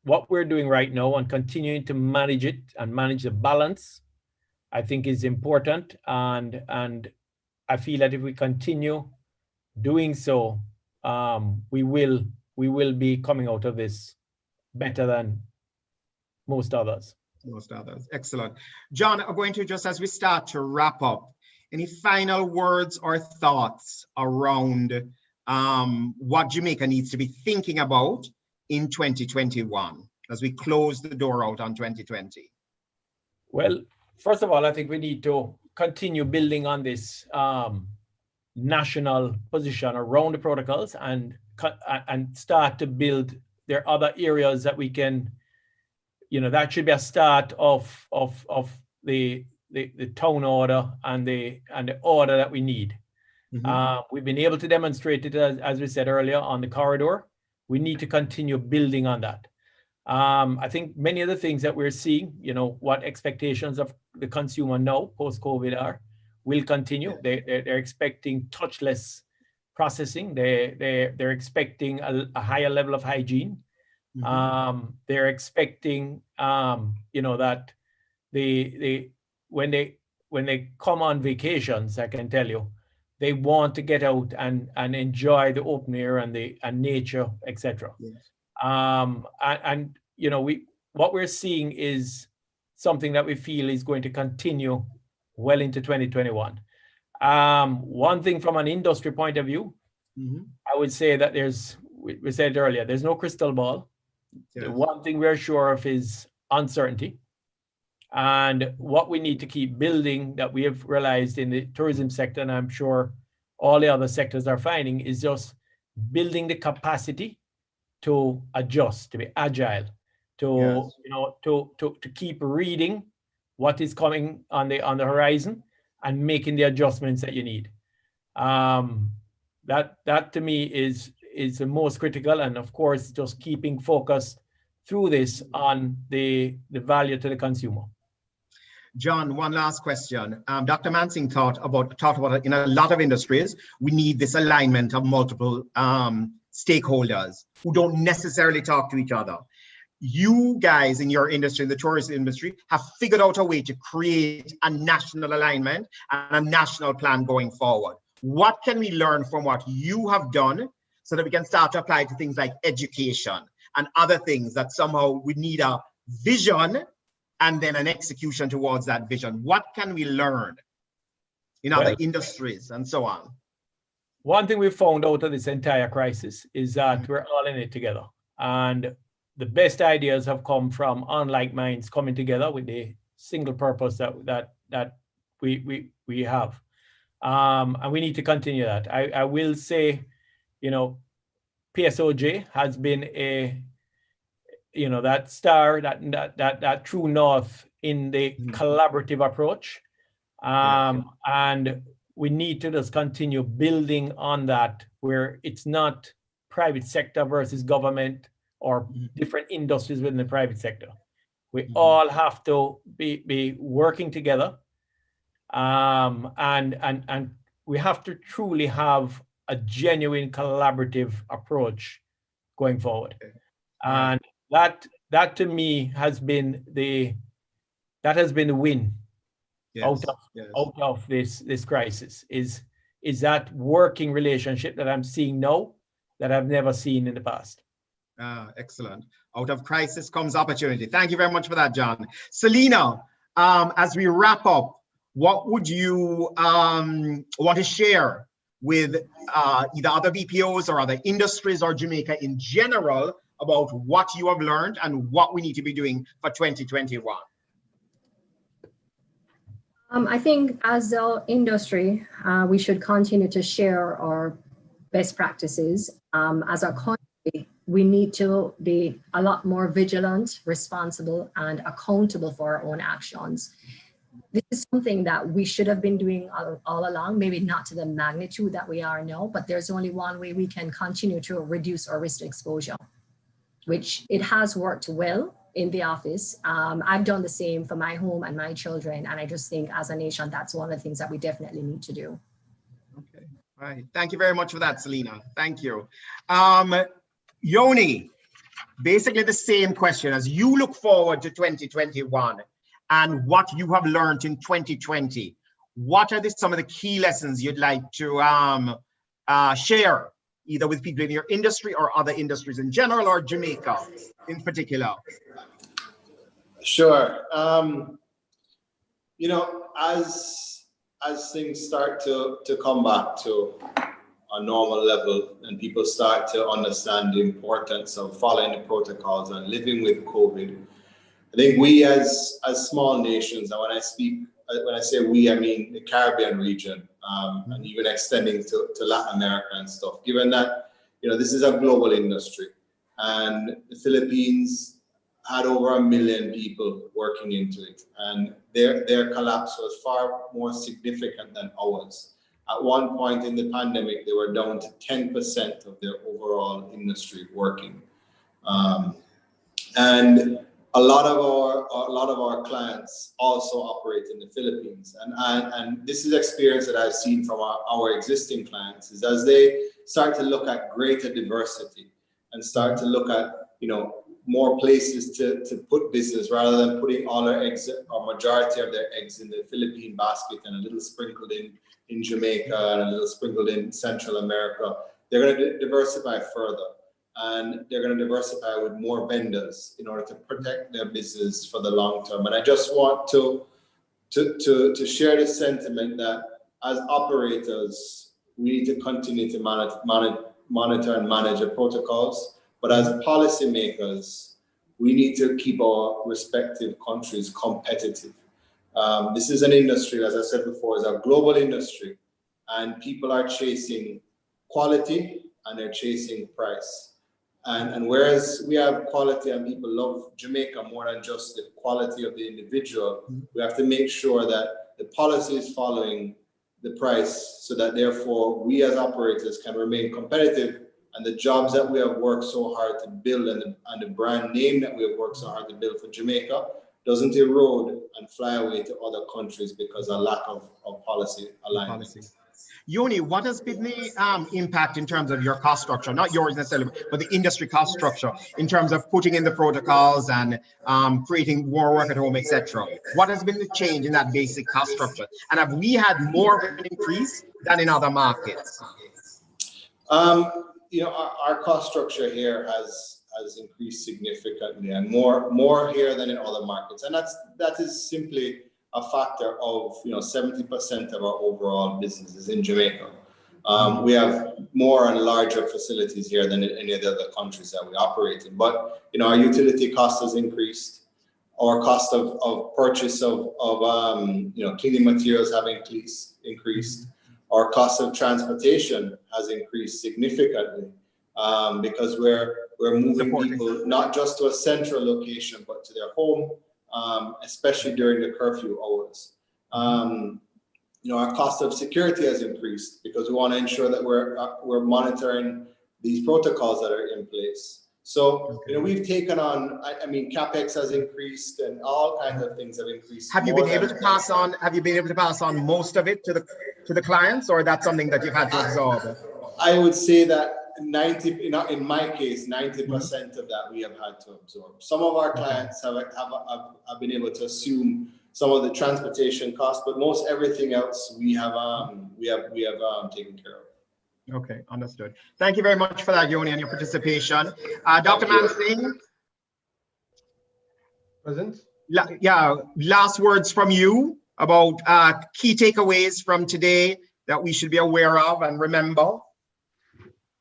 what we're doing right now and continuing to manage it and manage the balance, I think is important, and I feel that if we continue doing so, we will be coming out of this better than most others. Excellent. John, I'm going to, just as we start to wrap up, any final words or thoughts around what Jamaica needs to be thinking about in 2021 as we close the door out on 2020? Well, first of all, I think we need to continue building on this national position around the protocols and start to build. There are other areas that we can, that should be a start of the town order and the order that we need. We've been able to demonstrate it, as we said earlier, on the corridor. We need to continue building on that. I think many of the things that we're seeing, what expectations of the consumer now post-COVID are, will continue. They're expecting touchless processing. They're expecting a higher level of hygiene. They're expecting, that when they come on vacations, I can tell you, they want to get out and enjoy the open air and nature, etc. What we're seeing is something that we feel is going to continue well into 2021. One thing from an industry point of view, I would say that we said earlier, there's no crystal ball. The one thing we're sure of is uncertainty. And what we need to keep building, that we have realized in the tourism sector, and I'm sure all the other sectors are finding, is just building the capacity to adjust, to be agile, to keep reading what is coming on the horizon and making the adjustments that you need. That to me is the most critical, and of course just keeping focused through this on the value to the consumer. John, one last question. Dr. Mansing talked about it in a lot of industries. We need this alignment of multiple stakeholders who don't necessarily talk to each other. You guys in your industry, in the tourism industry, have figured out a way to create a national alignment and a national plan going forward. What can we learn from what you have done so that we can start to apply to things like education and other things that somehow we need a vision and then an execution towards that vision? What can we learn in other industries and so on? One thing we found out of this entire crisis is that we're all in it together. And the best ideas have come from unlike minds coming together with the single purpose that we have. And we need to continue that. I will say, PSOJ has been that star, that true north in the collaborative approach. And we need to just continue building on that, where it's not private sector versus government or different industries within the private sector. We all have to be working together. And we have to truly have a genuine collaborative approach going forward. And that to me has been the win out of this crisis, is that working relationship that I'm seeing now that I've never seen in the past. Excellent. Out of crisis comes opportunity. Thank you very much for that, John. Selena, as we wrap up, what would you want to share with either other BPOs or other industries or Jamaica in general about what you have learned and what we need to be doing for 2021? I think as an industry, we should continue to share our best practices. As a country, we need to be a lot more vigilant, responsible, and accountable for our own actions. This is something that we should have been doing all along, maybe not to the magnitude that we are now, but there's only one way we can continue to reduce our risk exposure, which it has worked well in the office. I've done the same for my home and my children. And I just think as a nation, that's one of the things that we definitely need to do. Okay, all right. Thank you very much for that, Selena. Thank you. Yoni, basically the same question. As you look forward to 2021 and what you have learned in 2020, what are some of the key lessons you'd like to share, either with people in your industry or other industries in general, or Jamaica in particular? Sure. As things start to come back to a normal level and people start to understand the importance of following the protocols and living with COVID, I think we as small nations, and when I say we, I mean the Caribbean region, and even extending to Latin America and stuff, given that, this is a global industry and the Philippines had over 1 million people working into it, and their collapse was far more significant than ours. At one point in the pandemic, they were down to 10% of their overall industry working. And a lot of our clients also operate in the Philippines, and this is experience that I've seen from our existing clients, is as they start to look at greater diversity and start to look at, you know, more places to put business rather than putting all their eggs or majority of their eggs in the Philippine basket and a little sprinkled in Jamaica and a little sprinkled in Central America. They're going to diversify further, and they're going to diversify with more vendors in order to protect their business for the long term. And I just want to share the sentiment that as operators, we need to continue to monitor and manage our protocols. But as policymakers, we need to keep our respective countries competitive. This is an industry, as I said before, is a global industry, and people are chasing quality and they're chasing price. And whereas we have quality and people love Jamaica more than just the quality of the individual, we have to make sure that the policy is following the price, so that therefore we as operators can remain competitive, and the jobs that we have worked so hard to build and the brand name that we have worked so hard to build for Jamaica doesn't erode and fly away to other countries because of lack of policy alignment. Yoni, what has been the impact in terms of your cost structure, not yours necessarily, but the industry cost structure in terms of putting in the protocols and creating more work at home, etc.? What has been the change in that basic cost structure? And have we had more of an increase than in other markets? You know, our cost structure here has increased significantly, and more here than in other markets, and that is simply a factor of, you know, 70% of our overall business is in Jamaica. We have more and larger facilities here than in any of the other countries that we operate in. But, you know, our utility cost has increased. Our cost of purchase of you know, cleaning materials have increased. Our cost of transportation has increased significantly, because we're moving people not just to a central location, but to their home, especially during the curfew hours. You know, our cost of security has increased because we want to ensure that we're monitoring these protocols that are in place. So, you know, we've taken on, I mean, CapEx has increased and all kinds of things have increased. Have you been able to pass on, most of it to the clients, or that's something that you've had to absorb? I would say that in my case, 90% of that we have had to absorb. Some of our clients have been able to assume some of the transportation costs, but most everything else we have taken care of. Okay, understood. Thank you very much for that, Yoni, and your participation. Dr. Mansing? Present? Yeah, last words from you about key takeaways from today that we should be aware of and remember.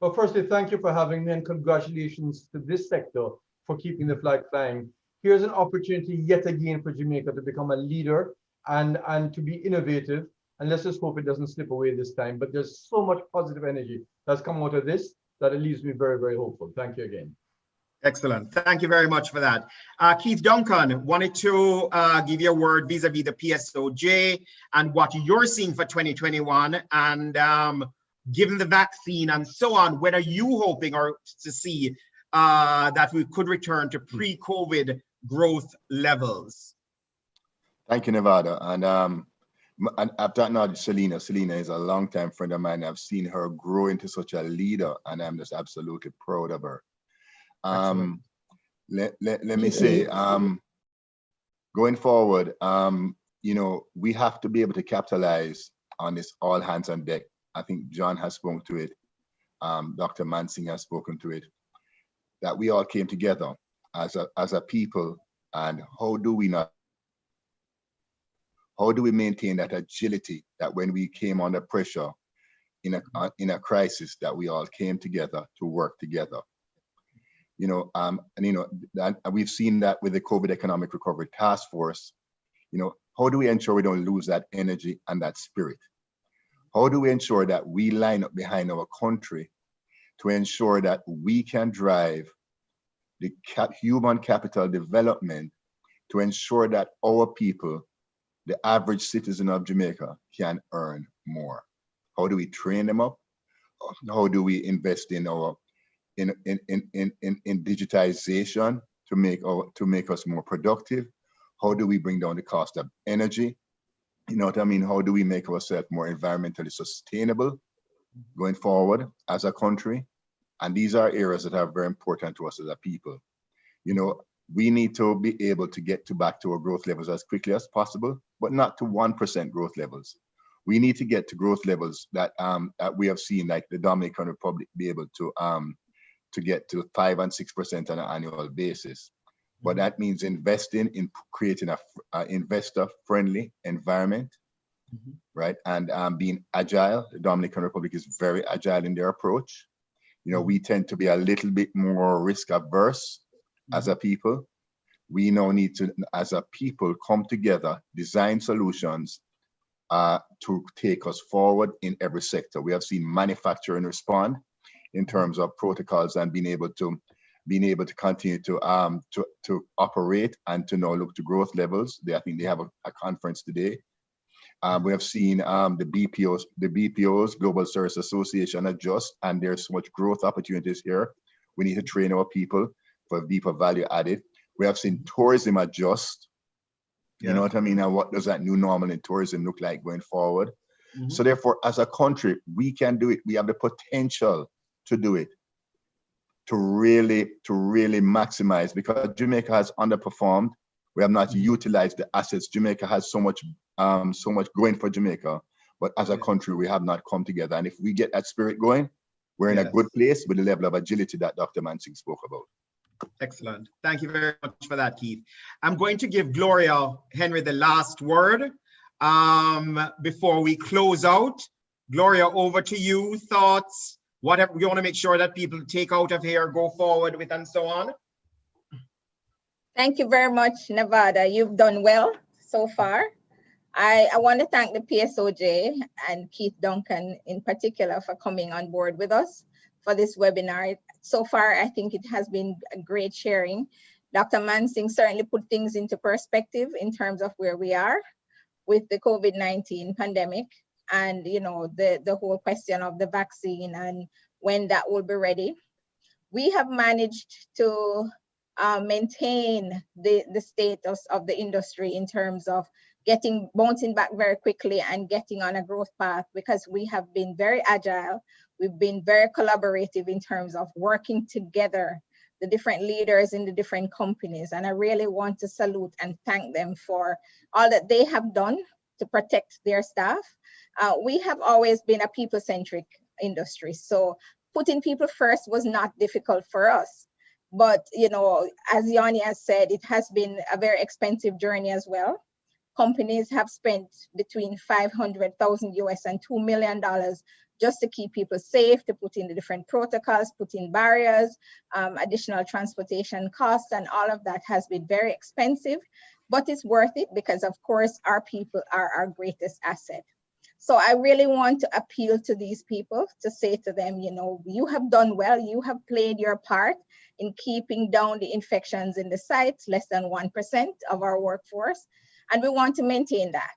Well, firstly, thank you for having me, and congratulations to this sector for keeping the flag flying. Here's an opportunity yet again for Jamaica to become a leader and to be innovative. And let's just hope it doesn't slip away this time. But there's so much positive energy that's come out of this that it leaves me very, very hopeful. Thank you again. Excellent. Thank you very much for that. Keith Duncan, wanted to give you a word vis-a-vis the PSOJ and what you're seeing for 2021. And given the vaccine and so on, when are you hoping or to see that we could return to pre-COVID growth levels? Thank you, Nevada. And I've acknowledged Selena. Selena is a longtime friend of mine. I've seen her grow into such a leader, and I'm just absolutely proud of her. Let me say, going forward, you know, we have to be able to capitalize on this all hands on deck. I think John has spoken to it. Dr. Mansing has spoken to it, that we all came together as a people. And how do we maintain that agility, that when we came under pressure in a crisis, that we all came together to work together? You know, and you know, that we've seen that with the COVID Economic Recovery Task Force. You know, how do we ensure we don't lose that energy and that spirit? How do we ensure that we line up behind our country to ensure that we can drive the human capital development to ensure that our people, the average citizen of Jamaica, can earn more? How do we train them up? How do we invest in our in digitization to make us more productive? How do we bring down the cost of energy? You know what I mean? How do we make ourselves more environmentally sustainable going forward as a country? And these are areas that are very important to us as a people. You know, we need to be able to get back to our growth levels as quickly as possible, but not to 1% growth levels. We need to get to growth levels that that we have seen, like the Dominican Republic, be able to get to 5 and 6% on an annual basis. But that means investing in creating a investor-friendly environment, right? And being agile. The Dominican Republic is very agile in their approach. You know, we tend to be a little bit more risk averse as a people. We now need to, as a people, come together, design solutions to take us forward in every sector. We have seen manufacturing respond in terms of protocols and being able to continue to operate and to now look to growth levels. I think they have a conference today. We have seen the BPOs, Global Service Association, adjust, and there's so much growth opportunities here. We need to train our people for deeper value added. We have seen tourism adjust. You know what I mean? And what does that new normal in tourism look like going forward? So therefore, as a country, we can do it. We have the potential to do it, to really maximize, because Jamaica has underperformed. We have not utilized the assets. Jamaica has so much going for Jamaica, but as a country, we have not come together. And if we get that spirit going, we're in a good place with the level of agility that Dr. Mansing spoke about. Excellent. Thank you very much for that, Keith. I'm going to give Gloria Henry the last word before we close out. Gloria, over to you. Thoughts, whatever you want to make sure that people take out of here, go forward with, and so on. Thank you very much, Nevada. You've done well so far. I want to thank the PSOJ and Keith Duncan in particular for coming on board with us for this webinar. So far, I think it has been a great sharing. Dr. Mansing certainly put things into perspective in terms of where we are with the COVID-19 pandemic and, you know, the whole question of the vaccine and when that will be ready. We have managed to maintain the status of the industry in terms of bouncing back very quickly and getting on a growth path, because we have been very agile. We've been very collaborative in terms of working together, the different leaders in the different companies. And I really want to salute and thank them for all that they have done to protect their staff. We have always been a people-centric industry. So putting people first was not difficult for us. But, you know, as Yanni has said, it has been a very expensive journey as well. Companies have spent between $500,000 US and $2 million just to keep people safe, to put in the different protocols, put in barriers, additional transportation costs, and all of that has been very expensive, but it's worth it because, of course, our people are our greatest asset. So I really want to appeal to these people to say to them, you know, you have done well, you have played your part in keeping down the infections in the sites, less than 1% of our workforce, and we want to maintain that.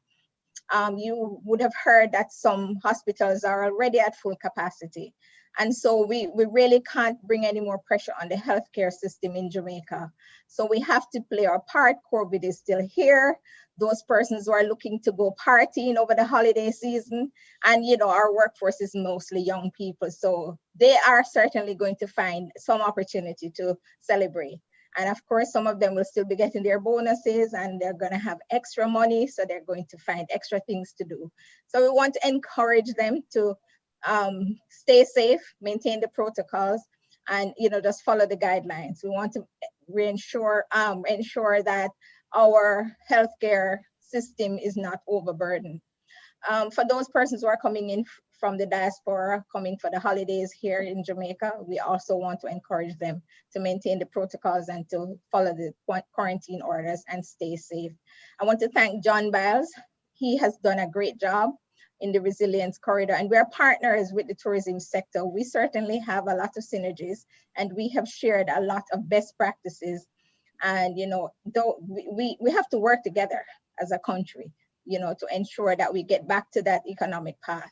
You would have heard that some hospitals are already at full capacity. And so we really can't bring any more pressure on the healthcare system in Jamaica. So we have to play our part. COVID is still here. Those persons who are looking to go partying over the holiday season, and you know, our workforce is mostly young people. So they are certainly going to find some opportunity to celebrate. And of course, some of them will still be getting their bonuses and they're going to have extra money. So they're going to find extra things to do. So we want to encourage them to stay safe, maintain the protocols, and, you know, just follow the guidelines. We want to ensure that our healthcare system is not overburdened. For those persons who are coming in from the diaspora, coming for the holidays here in Jamaica, we also want to encourage them to maintain the protocols and to follow the quarantine orders and stay safe. I want to thank John Biles. He has done a great job in the resilience corridor, and we're partners with the tourism sector. We certainly have a lot of synergies, and we have shared a lot of best practices. And, you know, we have to work together as a country, you know, to ensure that we get back to that economic path.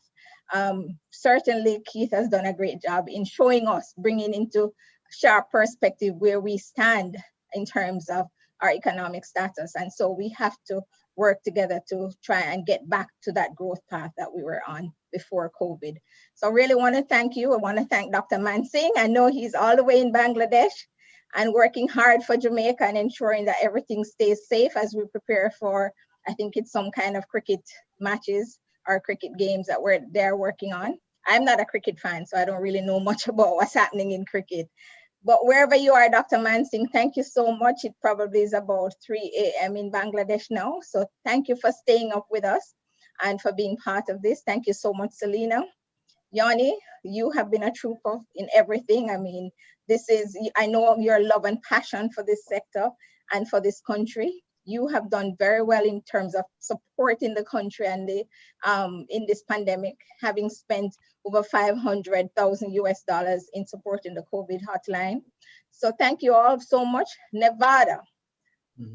Certainly Keith has done a great job in showing us, bringing into sharp perspective where we stand in terms of our economic status. And so we have to work together to try and get back to that growth path that we were on before COVID. So I really want to thank you. I want to thank Dr. Mansingh. I know he's all the way in Bangladesh and working hard for Jamaica and ensuring that everything stays safe as we prepare for, I think it's some kind of cricket matches or cricket games that they're working on. I'm not a cricket fan, so I don't really know much about what's happening in cricket. But wherever you are, Dr. Mansingh, thank you so much. It probably is about 3 a.m. in Bangladesh now. So thank you for staying up with us and for being part of this. Thank you so much, Selena. Yanni, you have been a trooper in everything. I mean, I know your love and passion for this sector and for this country. You have done very well in terms of supporting the country and in this pandemic, having spent over $500,000 in supporting the COVID hotline. So thank you all so much. Nevada,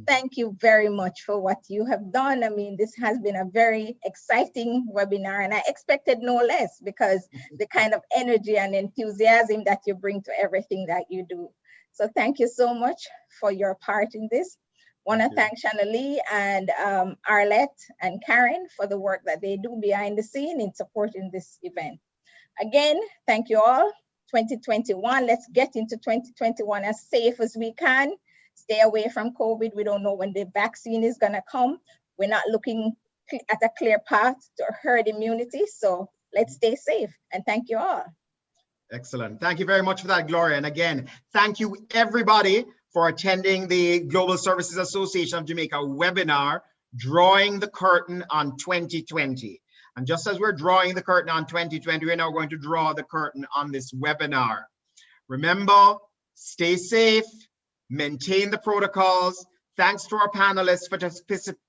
thank you very much for what you have done. I mean, this has been a very exciting webinar, and I expected no less because the kind of energy and enthusiasm that you bring to everything that you do. So thank you so much for your part in this. Want to thank Shanalee and Arlette and Karen for the work that they do behind the scene in supporting this event. Again, thank you all. 2021, let's get into 2021 as safe as we can. Stay away from COVID. We don't know when the vaccine is going to come. We're not looking at a clear path to herd immunity. So let's stay safe, and thank you all. Excellent. Thank you very much for that, Gloria. And again, thank you everybody for attending the Global Services Association of Jamaica webinar, Drawing the Curtain on 2020. And just as we're drawing the curtain on 2020, we're now going to draw the curtain on this webinar. Remember, stay safe, maintain the protocols. Thanks to our panelists for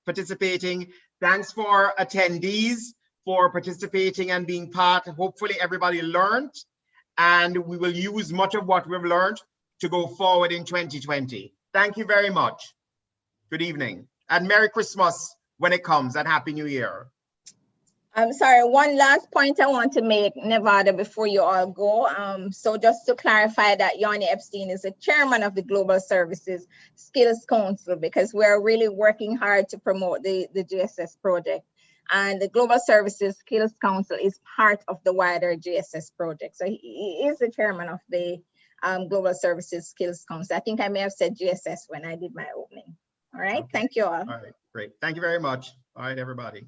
participating. Thanks for attendees for participating and being part. Hopefully everybody learned, and we will use much of what we've learned to go forward in 2020. Thank you very much. Good evening and Merry Christmas when it comes, and Happy New Year. I'm sorry, one last point I want to make, Nevada, before you all go. So just to clarify that Yanni Epstein is the chairman of the Global Services Skills Council, because we're really working hard to promote the GSS project. And the Global Services Skills Council is part of the wider GSS project. So he is the chairman of the Global Services Skills Council. I think I may have said GSS when I did my opening. All right, okay. Thank you all. All right, great. Thank you very much. All right, everybody.